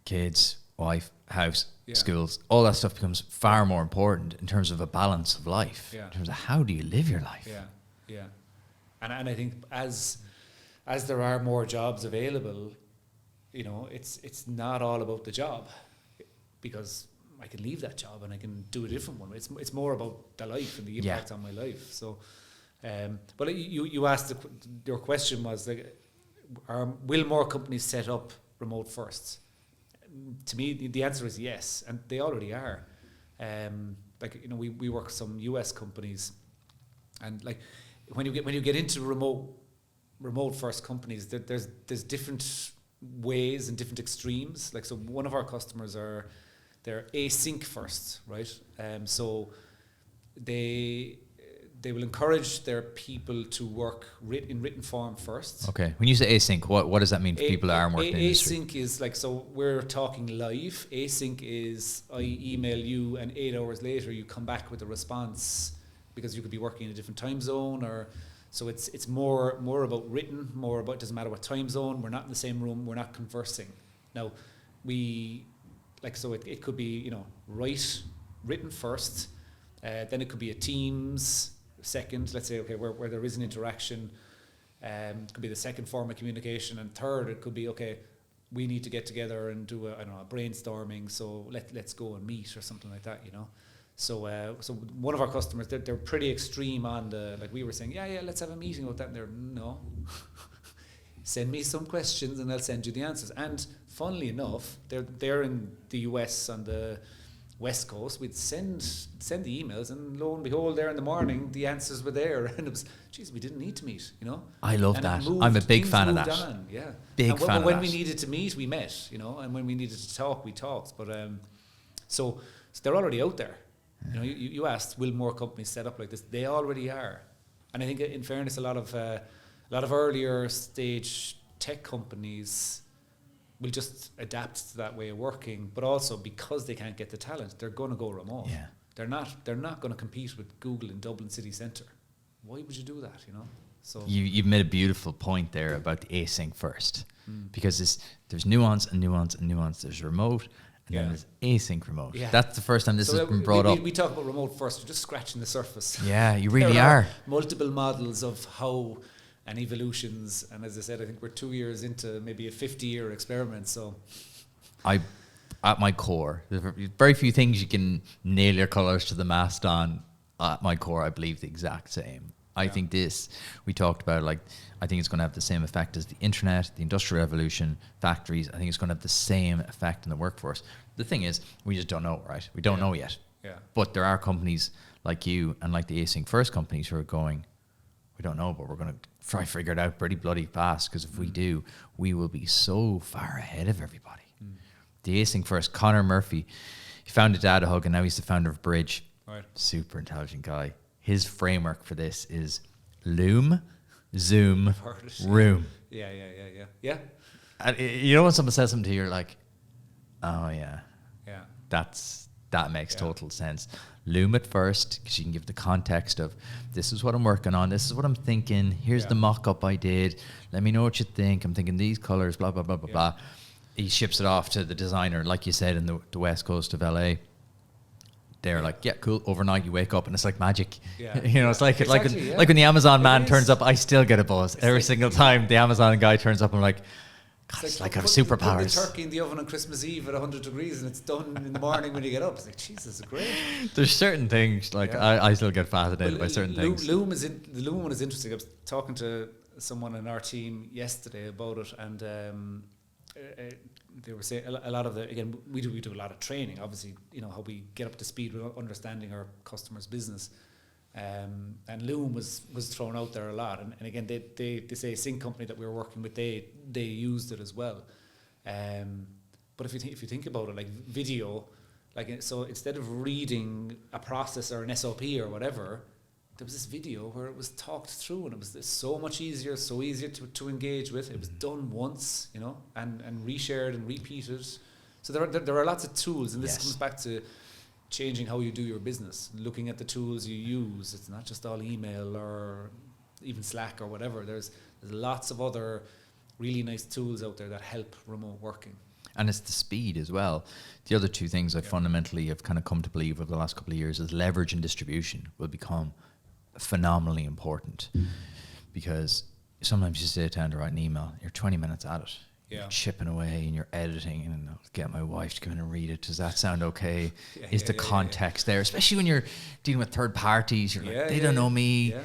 Kids, wife, house, schools, all that stuff becomes far more important in terms of a balance of life, in terms of how do you live your life. Yeah. And I think as there are more jobs available, it's not all about the job, because I can leave that job and I can do a different one. It's more about the life and the impact on my life. So, but you asked, your question was will more companies set up remote first? To me, the answer is yes, and they already are. We work with some US companies, and when you get into remote first companies, there's different ways and different extremes. So one of our customers they're async first, right? So they will encourage their people to work in written form first. Okay. When you say async, what does that mean for people that aren't working in the industry? Async is so we're talking live. Async is I email you and 8 hours later you come back with a response, because you could be working in a different time zone, or so it's more about written, more about, it doesn't matter what time zone, we're not in the same room, we're not conversing. Now it could be written first, then it could be a Teams Second, let's say, okay, where there is an interaction, could be the second form of communication. And third, it could be, okay, we need to get together and do a brainstorming. So let's go and meet or something like that, you know. So so one of our customers, they're pretty extreme on the, like we were saying, yeah, let's have a meeting about that. And they're, no, send me some questions and I'll send you the answers. And funnily enough, they're in the US on the West Coast. We'd send the emails, and lo and behold, there in the morning, the answers were there. And it was, geez, we didn't need to meet, you know. I love that. I'm a big fan of that. Yeah, big fan of that. When we needed to meet, we met, you know, and when we needed to talk, we talked. But so they're already out there. You know, you asked, will more companies set up like this? They already are. And I think, in fairness, a lot of earlier stage tech companies will just adapt to that way of working. But also, because they can't get the talent, they're going to go remote. Yeah. They're not going to compete with Google in Dublin city centre. Why would you do that? You know. So you've made a beautiful point there about the async first, because there's nuance and nuance and nuance. There's remote. And then there's async remote. Yeah. That's the first time this has been brought up. We talk about remote first. We're just scratching the surface. Yeah, you really are. Multiple models of how and evolutions. And as I said, I think we're 2 years into maybe a 50-year experiment. So, at my core, there's very few things you can nail your colours to the mast on. At my core, I believe the exact same. I think we talked about, like, I think it's going to have the same effect as the internet, the industrial revolution, factories. I think it's going to have the same effect in the workforce. The thing is, we just don't know, right? We don't know yet. Yeah. But there are companies like you and like the async first companies who are going, we don't know, but we're going to try to figure it out pretty bloody fast, because if we do, we will be so far ahead of everybody. The async first, Connor Murphy, he founded Datahug, and now he's the founder of Bridge. Right. Super intelligent guy. His framework for this is Loom, Zoom, Room. Yeah. And you know when someone says something to you, you're like, oh yeah, that makes total sense. Loom it first, because you can give the context of, this is what I'm working on, this is what I'm thinking, here's the mock-up I did, let me know what you think, I'm thinking these colors, blah, blah, blah, blah, blah. He ships it off to the designer, like you said, in the west coast of LA. They're like, yeah, cool. Overnight, you wake up and it's like magic. Yeah. You know, it's like exactly, like when the Amazon man turns up, I still get a buzz every single time the Amazon guy turns up. I'm like, God, it's like I have superpowers. Put the turkey in the oven on Christmas Eve at 100 degrees and it's done in the morning when you get up. It's like, Jesus, it's great. There's certain things, like I still get fascinated by certain things. The Loom one is interesting. I was talking to someone in our team yesterday about it, and they were saying a lot of again, we do a lot of training, obviously, you know, how we get up to speed with understanding our customers' business. And Loom was thrown out there a lot, and again, they say a sync company that we were working with, they used it as well. But if you think about it, like video, like, so instead of reading a process or an SOP or whatever, there was this video where it was talked through, and it was so much easier, so easier to engage with. It was done once, you know, and reshared and repeated. So there are lots of tools, and this comes back to changing how you do your business, looking at the tools you use. It's not just all email or even Slack or whatever. There's lots of other really nice tools out there that help remote working. And it's the speed as well. The other two things I fundamentally have kind of come to believe over the last couple of years is leverage and distribution will become phenomenally important, because sometimes you sit down to write an email, you're 20 minutes at it. You're chipping away and you're editing, and I'll get my wife to come in and read it. Does that sound okay? Is the context there? Especially when you're dealing with third parties, you're like, they don't know me. Yeah.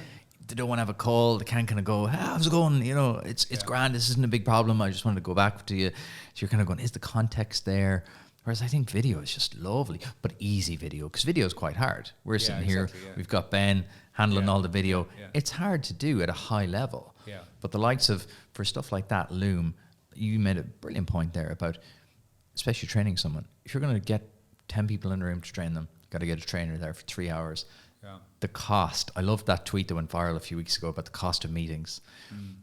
They don't want to have a call. They can't kind of go, how's it going? You know, it's grand. This isn't a big problem. I just wanted to go back to you. So you're kind of going, is the context there? Whereas I think video is just lovely, but easy video, because video is quite hard. We're sitting here, we've got Ben handling all the video. It's hard to do at a high level. Yeah. But the likes of, for stuff like that, Loom, you made a brilliant point there about, especially training someone. If you're going to get 10 people in the room to train them, you've got to get a trainer there for 3 hours. Yeah. The cost, I loved that tweet that went viral a few weeks ago about the cost of meetings.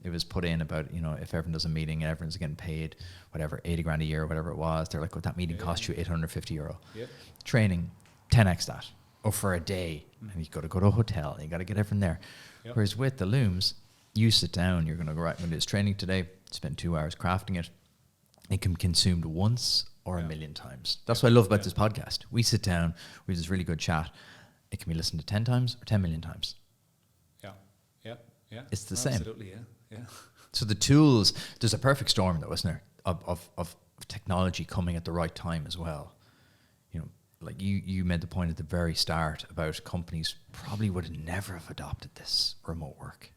It was put in about, you know, if everyone does a meeting and everyone's getting paid, whatever, 80 grand a year or whatever it was, they're like, well, that meeting cost you €850. Yep. Training, 10x that, or for a day. And you've got to go to a hotel, and you got to get everything there. Yep. Whereas with the Looms, you sit down, you're going to go, right, I'm going to do this training today, spend 2 hours crafting it. It can be consumed once or a million times. That's what I love about this podcast. We sit down, we have this really good chat. It can be listened to 10 times or 10 million times. Yeah, it's the same. Absolutely, yeah. So the tools, there's a perfect storm though, isn't there, of technology coming at the right time as well. You know, like you made the point at the very start about companies probably would never have adopted this remote work.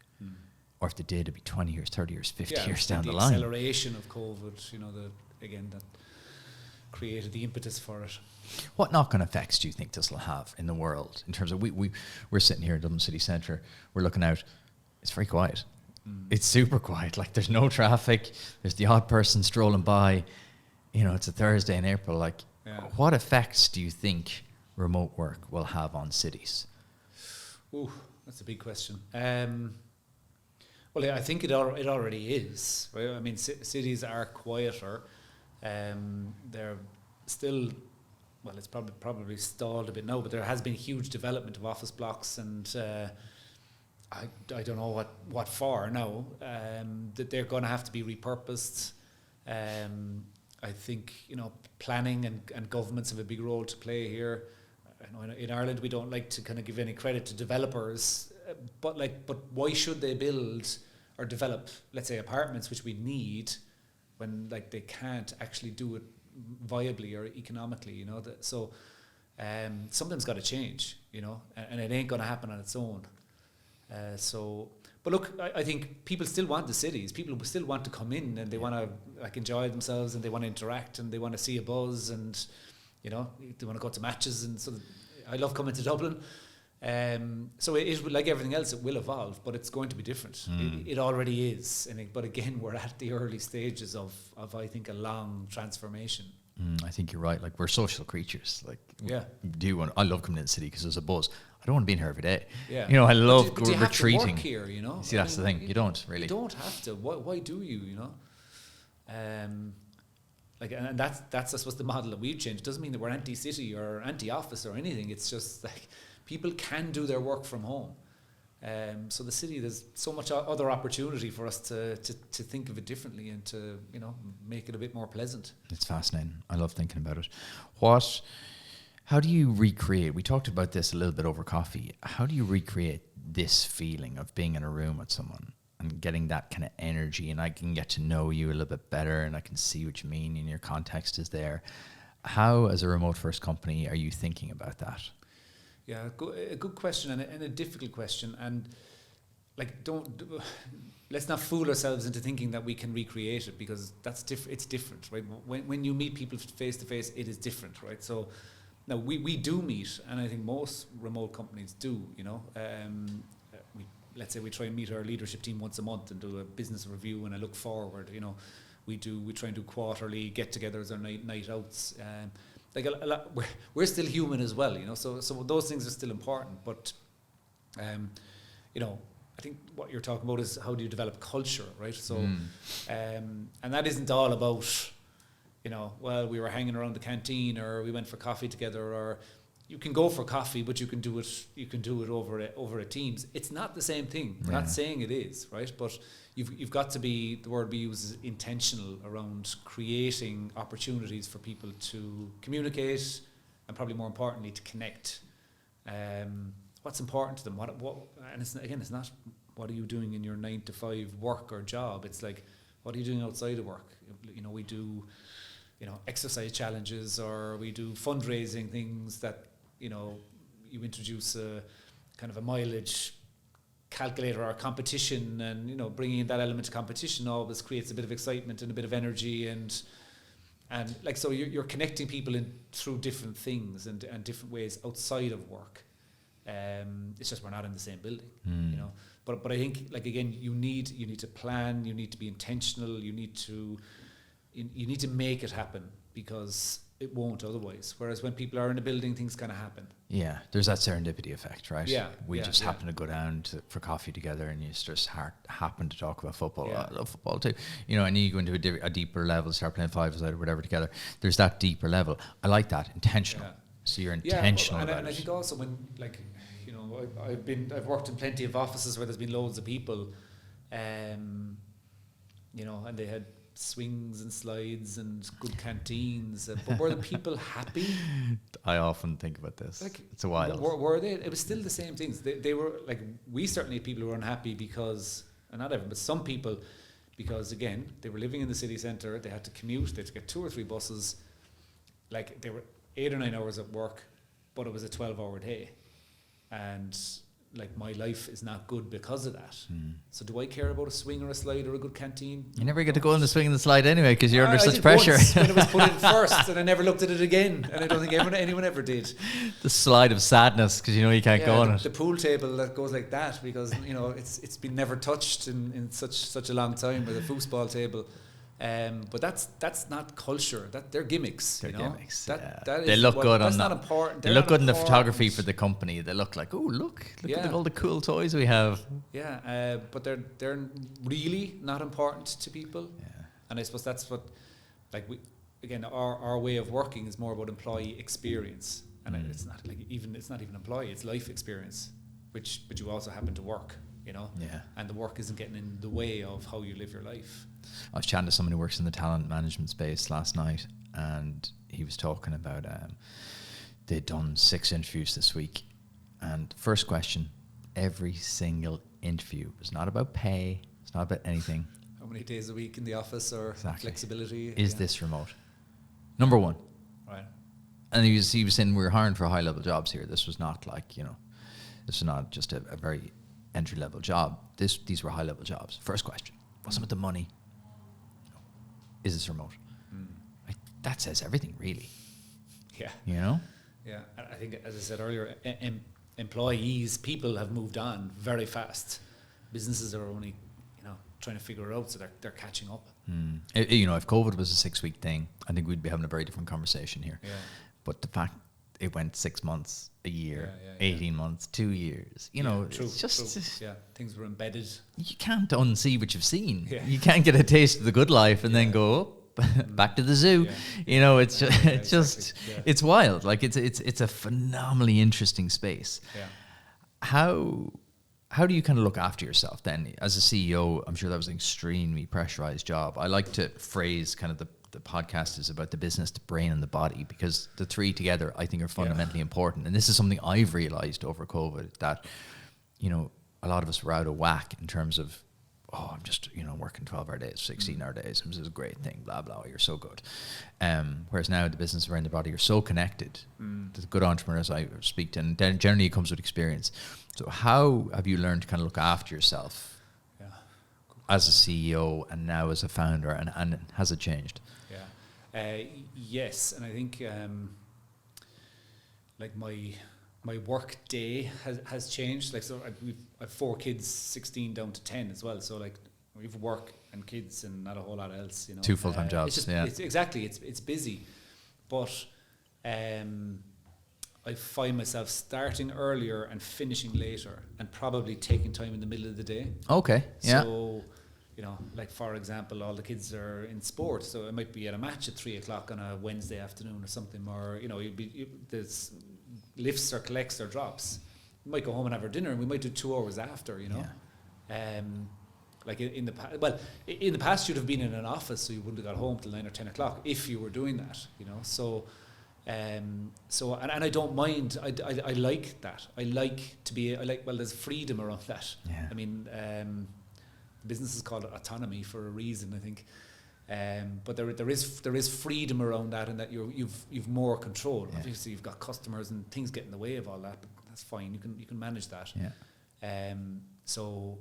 Or if they did, it'd be 20 years, 30 years, 50 years down the line. The acceleration of COVID, you know, that created the impetus for it. What knock-on effects do you think this will have in the world in terms of we're sitting here in Dublin City Centre, we're looking out, it's very quiet. It's super quiet. Like there's no traffic, there's the odd person strolling by, you know, it's a Thursday in April. Like what effects do you think remote work will have on cities? Ooh, that's a big question. Well, I think it already is, right? I mean, cities are quieter. They're still, well, it's probably stalled a bit now, but there has been huge development of office blocks, and I don't know what for now. That they're going to have to be repurposed. I think, you know, planning and governments have a big role to play here. I know in Ireland we don't like to kind of give any credit to developers, but why should they build or develop, let's say, apartments which we need when like they can't actually do it viably or economically, you know? So something's got to change, you know, and it ain't going to happen on its own. But look, I think people still want the cities. People still want to come in and they want to like enjoy themselves and they want to interact and they want to see a buzz and, you know, they want to go to matches and so. I love coming to Dublin. So it like everything else, it will evolve, but it's going to be different. It already is. But again, we're at the early stages of I think, a long transformation. I think you're right. Like we're social creatures. Like I love coming in the city because there's a buzz. I don't want to be in here every day. Yeah. You know, I love but you retreating. have to work here, you know. See, that's the thing. You don't really. You don't have to. Why do you? You know. Like, and that's I suppose the model that we've changed. It doesn't mean that we're anti-city or anti-office or anything. It's just like people can do their work from home. So the city, there's so much other opportunity for us to think of it differently and to, you know, make it a bit more pleasant. It's fascinating. I love thinking about it. How do you recreate? We talked about this a little bit over coffee. How do you recreate this feeling of being in a room with someone and getting that kind of energy, and I can get to know you a little bit better and I can see what you mean and your context is there? How, as a remote first company, are you thinking about that? Yeah, a good question and a difficult question. And like, let's not fool ourselves into thinking that we can recreate it, because it's different, right? When you meet people face to face, it is different, right? So now we do meet, and I think most remote companies do, you know. Let's say we try and meet our leadership team once a month and do a business review and a look forward, you know. We try and do quarterly get-togethers or night outs. Like a lot, we're still human as well, you know. So those things are still important. But, you know, I think what you're talking about is how do you develop culture, right? So, and that isn't all about, you know, well, we were hanging around the canteen or we went for coffee together, or you can go for coffee, but you can do it over a Teams. It's not the same thing. We're not saying it is, right? But you've got to be, the word we use is intentional around creating opportunities for people to communicate and probably more importantly to connect. What's important to them? What and it's not what are you doing in your 9 to 5 work or job. It's like, what are you doing outside of work? You know, we do, you know, exercise challenges, or we do fundraising things that, you know, you introduce a kind of a mileage calculator or a competition, and, you know, bringing in that element of competition always creates a bit of excitement and a bit of energy, and like, so you're connecting people in through different things and different ways outside of work. It's just we're not in the same building, you know. But I think, like, again, you need to plan, you need to be intentional, you need to make it happen, because it won't otherwise. Whereas when people are in a building, things kind of happen. Yeah, there's that serendipity effect, right? Yeah, we just happen to go down for coffee together, and you just happen to talk about football. I love football too, you know. And you go into a deeper level, start playing five-a-side or whatever together. There's that deeper level. I like that, intentional. So you're intentional about it. And I think also when, like, you know, I've worked in plenty of offices where there's been loads of people, you know, and they had swings and slides and good canteens, but were the people happy? I often think about this. Like, it's a while. Were they? It was still the same things. They were like, we certainly had people who were unhappy because, and not everyone, but some people, because again, they were living in the city centre, they had to commute, they had to get 2 or 3 buses, like they were 8 or 9 hours at work, but it was a 12-hour day. And like, my life is not good because of that. So do I care about a swing or a slide or a good canteen? You never get to go on the swing and the slide anyway because you're under such did pressure. Once when it was put in first, and I never looked at it again, and I don't think anyone ever did. The slide of sadness because you know you can't go on it. The pool table that goes like that because it's been never touched in such a long time with a foosball table. But that's not culture. They're gimmicks. They're gimmicks. That they look good on that. That's not important. They look good in the photography for the company. They look like, look at all the cool toys we have. Yeah, but they're really not important to people. Yeah. And I suppose that's what, like, our way of working is more about employee experience, and it's not even employee. It's life experience, but you also happen to work. Yeah. And the work isn't getting in the way of how you live your life. I was chatting to someone who works in the talent management space last night, and he was talking about they'd done 6 interviews this week, and first question, every single interview was not about pay, it's not about anything. How many days a week in the office or flexibility? Is this remote? Number 1. Right. And he was saying we're hiring for high level jobs here. This was not like, this was not just a very entry level job. These were high level jobs. First question, what's up with the money? Is this remote? Like, that says everything, really. Yeah. Yeah. I think, as I said earlier, employees, people have moved on very fast. Businesses are only, trying to figure it out, so they're catching up. If COVID was a 6-week thing, I think we'd be having a very different conversation here. Yeah. But the fact it went 6 months, a year, 18 months, 2 years, it's just... True. Yeah, things were embedded. You can't unsee what you've seen. Yeah. You can't get a taste of the good life and then go back to the zoo. Yeah. It's wild. Like, it's a phenomenally interesting space. Yeah. How do you kind of look after yourself then? As a CEO, I'm sure that was an extremely pressurized job. I like to phrase kind of the podcast is about the business, the brain, and the body, because the 3 together, I think, are fundamentally important. And this is something I've realized over COVID, that, a lot of us were out of whack in terms of, I'm just, working 12-hour days, 16-hour days. This is a great thing, blah, blah, you're so good. Whereas now the business, brain, the body are so connected. The good entrepreneurs I speak to, and then generally it comes with experience. So how have you learned to kind of look after yourself as a CEO and now as a founder, and has it changed? Yes, and I think like my work day has changed. Like, so I've 4 kids, 16 down to 10 as well. So like, we've work and kids and not a whole lot else. 2 full-time jobs. It's busy, but I find myself starting earlier and finishing later, and probably taking time in the middle of the day. Okay. Yeah. So, like, for example, all the kids are in sport, so I might be at a match at 3:00 on a Wednesday afternoon or something, or there's lifts or collects or drops. We might go home and have our dinner, and we might do 2 hours after. Like in the past, you'd have been in an office, so you wouldn't have got home till 9 or 10 o'clock if you were doing that. So I don't mind. I like that. There's freedom around that. Yeah. I mean, the business is called Otonomee for a reason, I think. But there is freedom around that, and that you've more control. Yeah. Obviously, you've got customers and things get in the way of all that, but that's fine. You can manage that. Yeah. So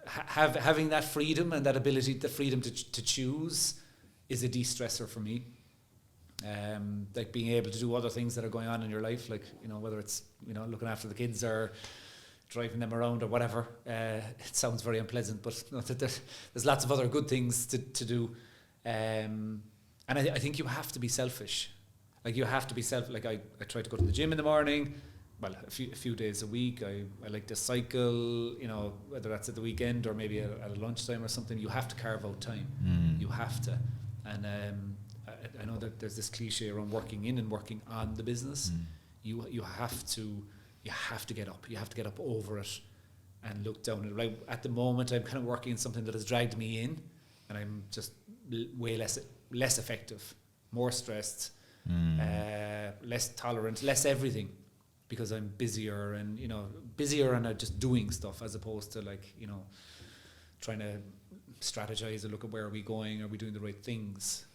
having that freedom and that ability, the freedom to choose, is a de-stressor for me. Like being able to do other things that are going on in your life, like whether it's looking after the kids or driving them around or whatever. It sounds very unpleasant, but there's lots of other good things to do. And I think you have to be selfish. Like, you have to be like, I try to go to the gym in the morning. Well, a few days a week. I like to cycle, whether that's at the weekend or maybe at a lunchtime or something. You have to carve out time. You have to. And I know that there's this cliche around working in and working on the business. You have to get up. You have to get up over it and look down. Like, at the moment, I'm kind of working in something that has dragged me in, and I'm just way less effective, more stressed, less tolerant, less everything, because I'm busier and just doing stuff, as opposed to trying to strategize and look at where are we going, are we doing the right things.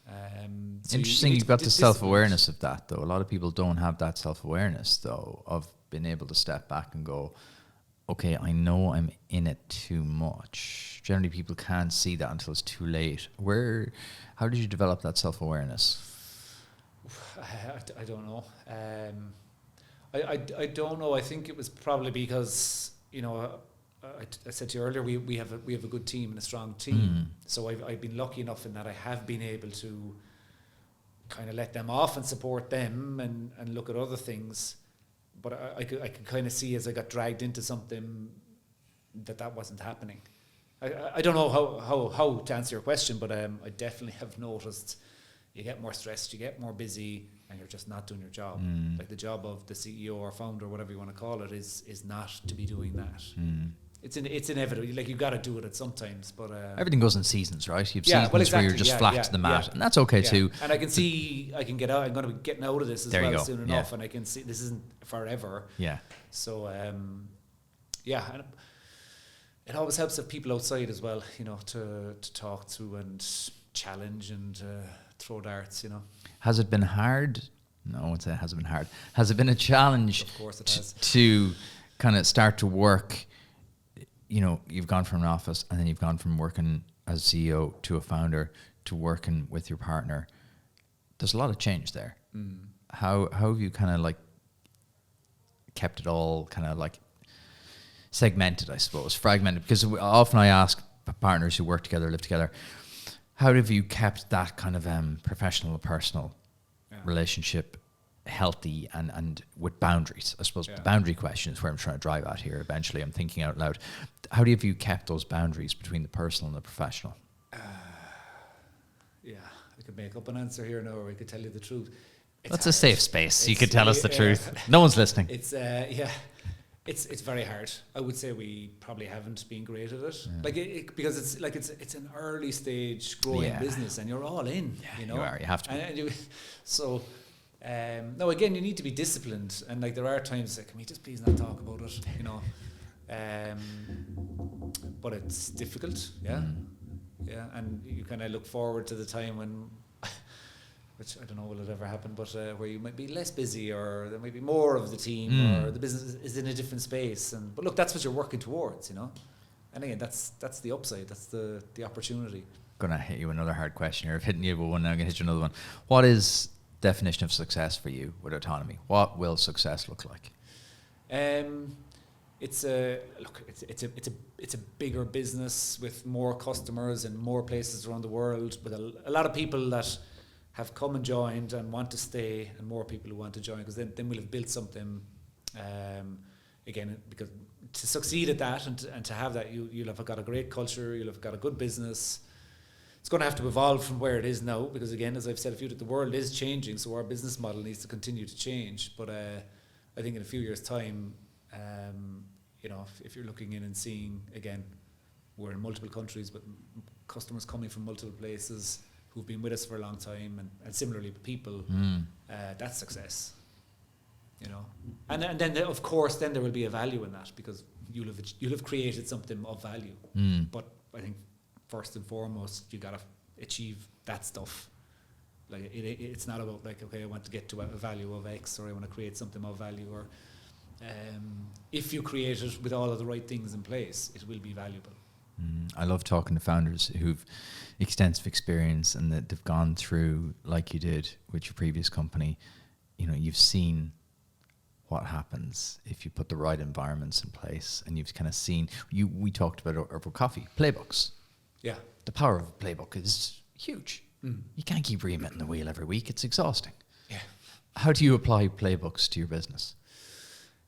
So interesting, you've got the self-awareness of that, though. A lot of people don't have that self-awareness, though, of being able to step back and go, okay, I know I'm in it too much. Generally, people can't see that until it's too late. How did you develop that self-awareness? I don't know. I don't know. I think it was probably because, I said to you earlier, we have a good team and a strong team. So I've been lucky enough in that I have been able to kind of let them off and support them and look at other things. But I could kind of see as I got dragged into something that wasn't happening. I don't know how to answer your question, but I definitely have noticed you get more stressed, you get more busy, and you're just not doing your job. Like the job of the CEO or founder, or whatever you want to call it, is not to be doing that. It's inevitable. Like, you got to do it at sometimes, but everything goes in seasons, right? You've seasons where you're just flat to the mat, and that's okay too. And I can see I can get out. I'm going to be getting out of this as well soon enough, and I can see this isn't forever. Yeah. So and it always helps to have people outside as well, to talk to and challenge and throw darts. Has it been hard? No, I won't say it hasn't been hard. Has it been a challenge? Of course it has. To kind of start to work. You've gone from an office, and then you've gone from working as CEO to a founder to working with your partner. There's a lot of change there. How have you kind of kept it all kind of segmented, I suppose, fragmented? Because often I ask partners who work together, live together, how have you kept that kind of professional, personal relationship healthy and with boundaries? I suppose the boundary question is where I'm trying to drive at here. Eventually, I'm thinking out loud. How have you kept those boundaries between the personal and the professional? I could make up an answer here now, or I could tell you the truth. That's a safe space. You could tell us the truth. No one's listening. It's very hard. I would say we probably haven't been great at it. Because it's an early stage growing business, and you're all in. You are. You have to be. No, again, you need to be disciplined, and there are times can we just please not talk about it, but it's difficult, and you kind of look forward to the time when, which I don't know will it ever happen, but where you might be less busy, or there might be more of the team, or the business is in a different space, but look, that's what you're working towards, and again, that's the upside, that's the opportunity. Gonna hit you another hard question here. I've hit you with one, now I'm gonna hit you another one. What is definition of success for you with Otonomee? What will success look like? It's a bigger business with more customers in more places around the world, with a lot of people that have come and joined and want to stay, and more people who want to join, because then we'll have built something. Again, because to succeed at that and to have that, you'll have got a great culture, you'll have got a good business. It's going to have to evolve from where it is now, because again, as I've said a few, the world is changing, so our business model needs to continue to change. But I think in a few years' time, if you're looking in and seeing, again, we're in multiple countries, but customers coming from multiple places who've been with us for a long time, and similarly people, that's success. And then of course then there will be a value in that, because you'll have created something of value. But I think first and foremost, you got to achieve that stuff. It's not about okay, I want to get to a value of X, or I want to create something of value, or if you create it with all of the right things in place, it will be valuable. I love talking to founders who've extensive experience and that they've gone through, like you did with your previous company. You've seen what happens if you put the right environments in place, and you've kind of seen. We talked about over coffee, Playbooks. Yeah. The power of a playbook is huge. You can't keep reinventing the wheel every week. It's exhausting. Yeah. How do you apply playbooks to your business?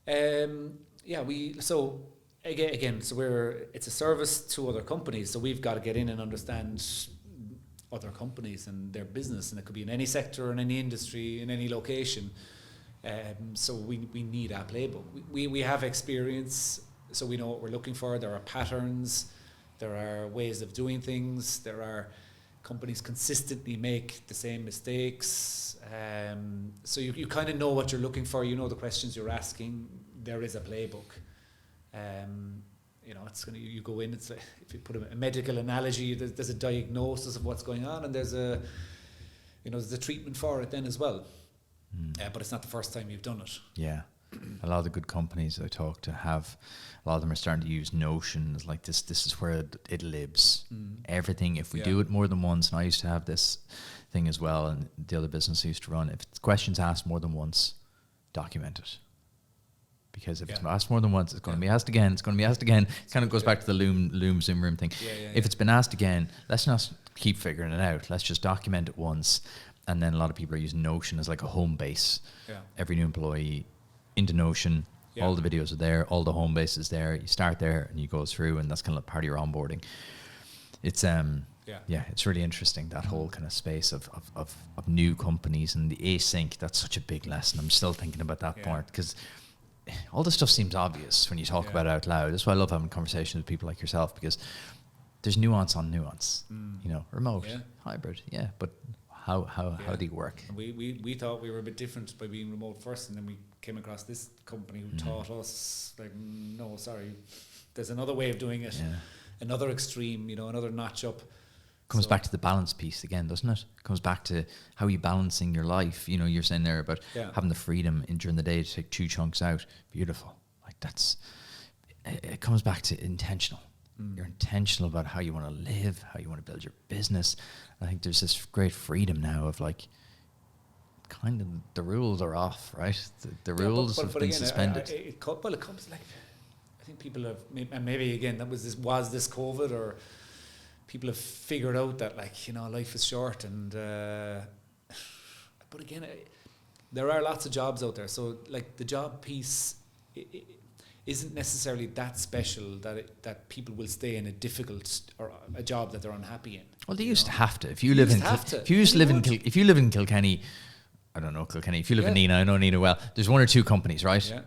It's a service to other companies, so we've got to get in and understand other companies and their business, and it could be in any sector, in any industry, in any location. So we need our playbook. We have experience, so we know what we're looking for. There are patterns. There are ways of doing things. There are companies consistently make the same mistakes. So you kind of know what you're looking for. You know the questions you're asking. There is a playbook. It's gonna, you go in. It's like, if you put a medical analogy, there's a diagnosis of what's going on, and there's a treatment for it then as well. But it's not the first time you've done it. Yeah. A lot of the good companies I talk to have, a lot of them are starting to use Notion as like this is where it lives. Everything, if we do it more than once, and I used to have this thing as well, and the other business I used to run, if it's questions asked more than once, document it. Because if it's asked more than once, it's going to be asked again, it's going to be asked again. It kind of goes back to the loom Zoom room thing. If it's been asked again, let's not keep figuring it out. Let's just document it once. And then a lot of people are using Notion as like a home base. Every new employee into Notion, all the videos are there, all the home base is there. You start there and you go through, and that's kind of part of your onboarding. It's it's really interesting, that whole kind of space of new companies and the async. That's such a big lesson. I'm still thinking about that part, because all this stuff seems obvious when you talk about it out loud. That's why I love having conversations with people like yourself, because there's nuance on nuance. Remote, hybrid, but how do you work? And we thought we were a bit different by being remote first, and then we came across this company who taught us, like, no, sorry, there's another way of doing it, another extreme, another notch up. Comes back to the balance piece again, doesn't it? Comes back to how you balancing your life. You're saying there about having the freedom during the day to take 2 chunks out. Beautiful. Like, it comes back to intentional. You're intentional about how you want to live, how you want to build your business. I think there's this great freedom now of, like, kind of the rules are off, right? The rules have been suspended. It comes, like, I think people have, and maybe again that was this COVID, or people have figured out that, like, life is short, and but again, there are lots of jobs out there. So, like, the job piece isn't necessarily that special that people will stay in a difficult or a job that they're unhappy in. Well, they used to have to. If you live in Kilkenny, I don't know Kilkenny. If you live in Nina, I know Nina well. There's 1 or 2 companies, right? Yeah.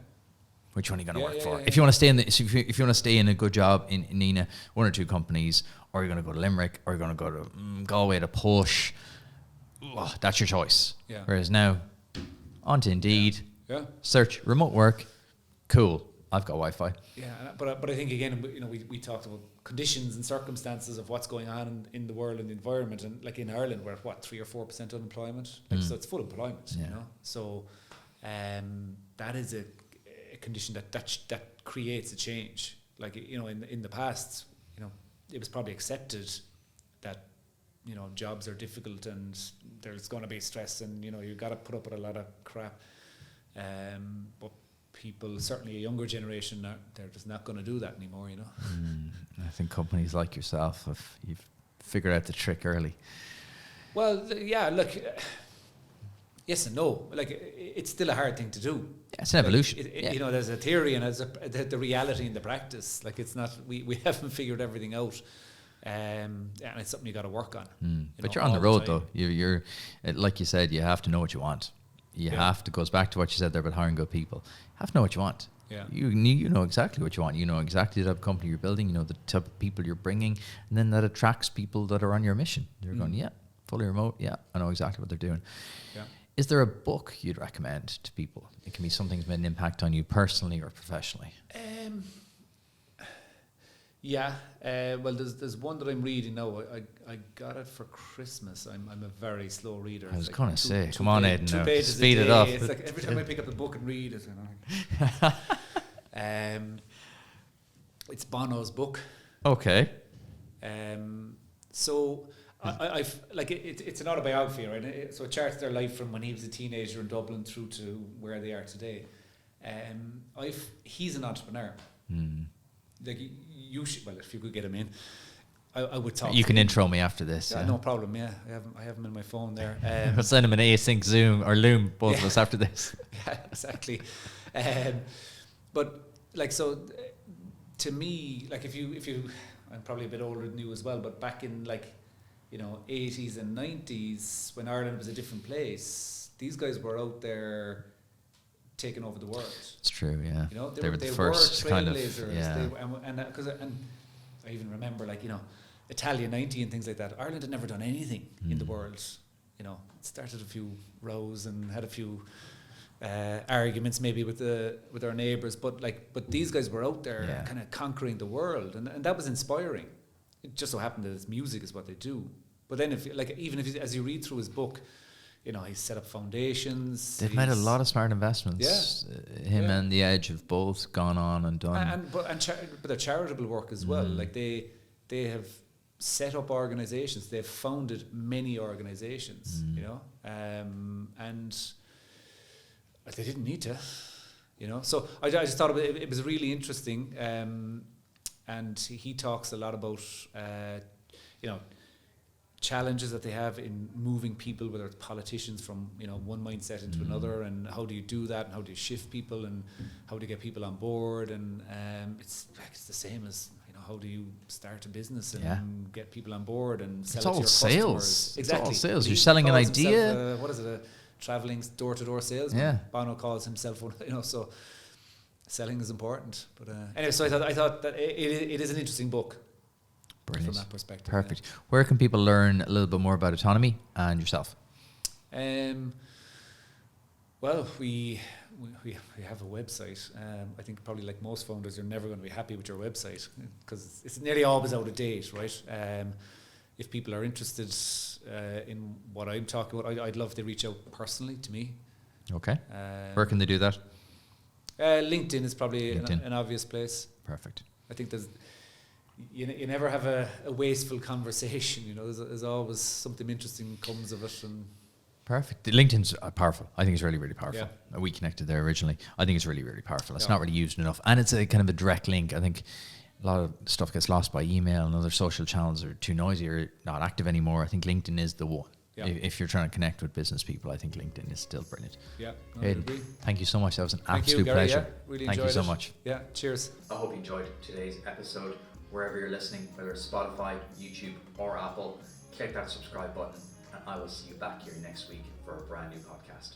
Which one are you going to work for? If you want to stay if you want to stay in a good job in Nina, 1 or 2 companies, or you're going to go to Limerick, or you're going to go to Galway to Push. That's your choice. Yeah. Whereas now, on to Indeed, search remote work. Cool. I've got Wi-Fi. Yeah, but I think, again, we talked about conditions and circumstances of what's going on in the world and the environment, and, like, in Ireland, we're at 3 or 4% unemployment, so it's full employment. So that is a condition that creates a change. Like, in the past, it was probably accepted that jobs are difficult and there's going to be stress, and you got to put up with a lot of crap. But people, certainly a younger generation, they're just not going to do that anymore. I think companies like yourself you've figured out the trick early. Well, look, yes and no. Like, it's still a hard thing to do. Yeah, it's an evolution. There's a theory and there's the reality and the practice. Like, it's not, we haven't figured everything out. And it's something you got to work on. But you're on the road, though. You're like you said, you have to know what you want. You have to, goes back to what you said there about hiring good people. You have to know what you want. Yeah. You know exactly what you want. You know exactly the type of company you're building. You know the type of people you're bringing. And then that attracts people that are on your mission. You're going, fully remote. Yeah, I know exactly what they're doing. Yeah. Is there a book you'd recommend to people? It can be something that's made an impact on you personally or professionally. Well, there's one that I'm reading now. I got it for Christmas. I'm a very slow reader. I was going to say, come on, Aidan, speed it up. It's like every time I pick up the book and read it, it's Bono's book. Okay. So I've like it's an autobiography, right? So it charts their life from when he was a teenager in Dublin through to where they are today. He's an entrepreneur. Like, you should, well, if you could get him in, I would talk. You can intro me after this. Yeah, no problem. Yeah, I have him in my phone there. We'll send him an async Zoom or Loom, both of us, after this. Yeah, exactly. But, like, so to me, like, if you, I'm probably a bit older than you as well, but back in, like, 80s and 90s, when Ireland was a different place, these guys were out there taking over the world. It's true, yeah. They were the first kind of, yeah. And I even remember, like, Italia 90 and things like that. Ireland had never done anything in the world. You know, it started a few rows and had a few arguments maybe with our neighbours, but these guys were out there kind of conquering the world, and that was inspiring. It just so happened that his music is what they do. But then as you read through his book, you know, he's set up foundations. They've made a lot of smart investments. Him and The Edge have both gone on and done. But their charitable work as well. Like they have set up organizations. They've founded many organizations, you know, and they didn't need to, you know. So I just thought it was really interesting. And he talks a lot about, you know, challenges that they have in moving people, whether it's politicians, from, you know, one mindset into another, and how do you do that, and how do you shift people, and how do you get people on board, and it's the same as, you know, how do you start a business and get people on board and sell it to your customers. Exactly. It's all sales. You're selling an idea. What is it? A traveling door-to-door salesman. Yeah. Bono calls himself one. You know, so selling is important. But anyway, so I thought that it is an interesting book. Brilliant. From that perspective. Perfect. Yeah. Where can people learn a little bit more about Otonomee and yourself? Well, we have a website. I think probably like most founders, you're never going to be happy with your website because it's nearly always out of date, right? If people are interested in what I'm talking about, I'd love to reach out personally to me. Okay. Where can they do that? LinkedIn is probably an obvious place. Perfect. I think you never have a wasteful conversation. You know, there's always something interesting comes of it. And perfect. LinkedIn's powerful. I think it's really, really powerful. Yeah. We connected there originally. I think it's really, really powerful. It's not really used enough, and it's a kind of a direct link. I think a lot of stuff gets lost by email, and other social channels are too noisy or not active anymore. I think LinkedIn is the one. Yeah. If you're trying to connect with business people, I think LinkedIn is still brilliant. Yeah. Aidan, thank you so much. That was an absolute pleasure. Yeah, really thank you so much. Yeah. Cheers. I hope you enjoyed today's episode. Wherever you're listening, whether it's Spotify, YouTube, or Apple, click that subscribe button, and I will see you back here next week for a brand new podcast.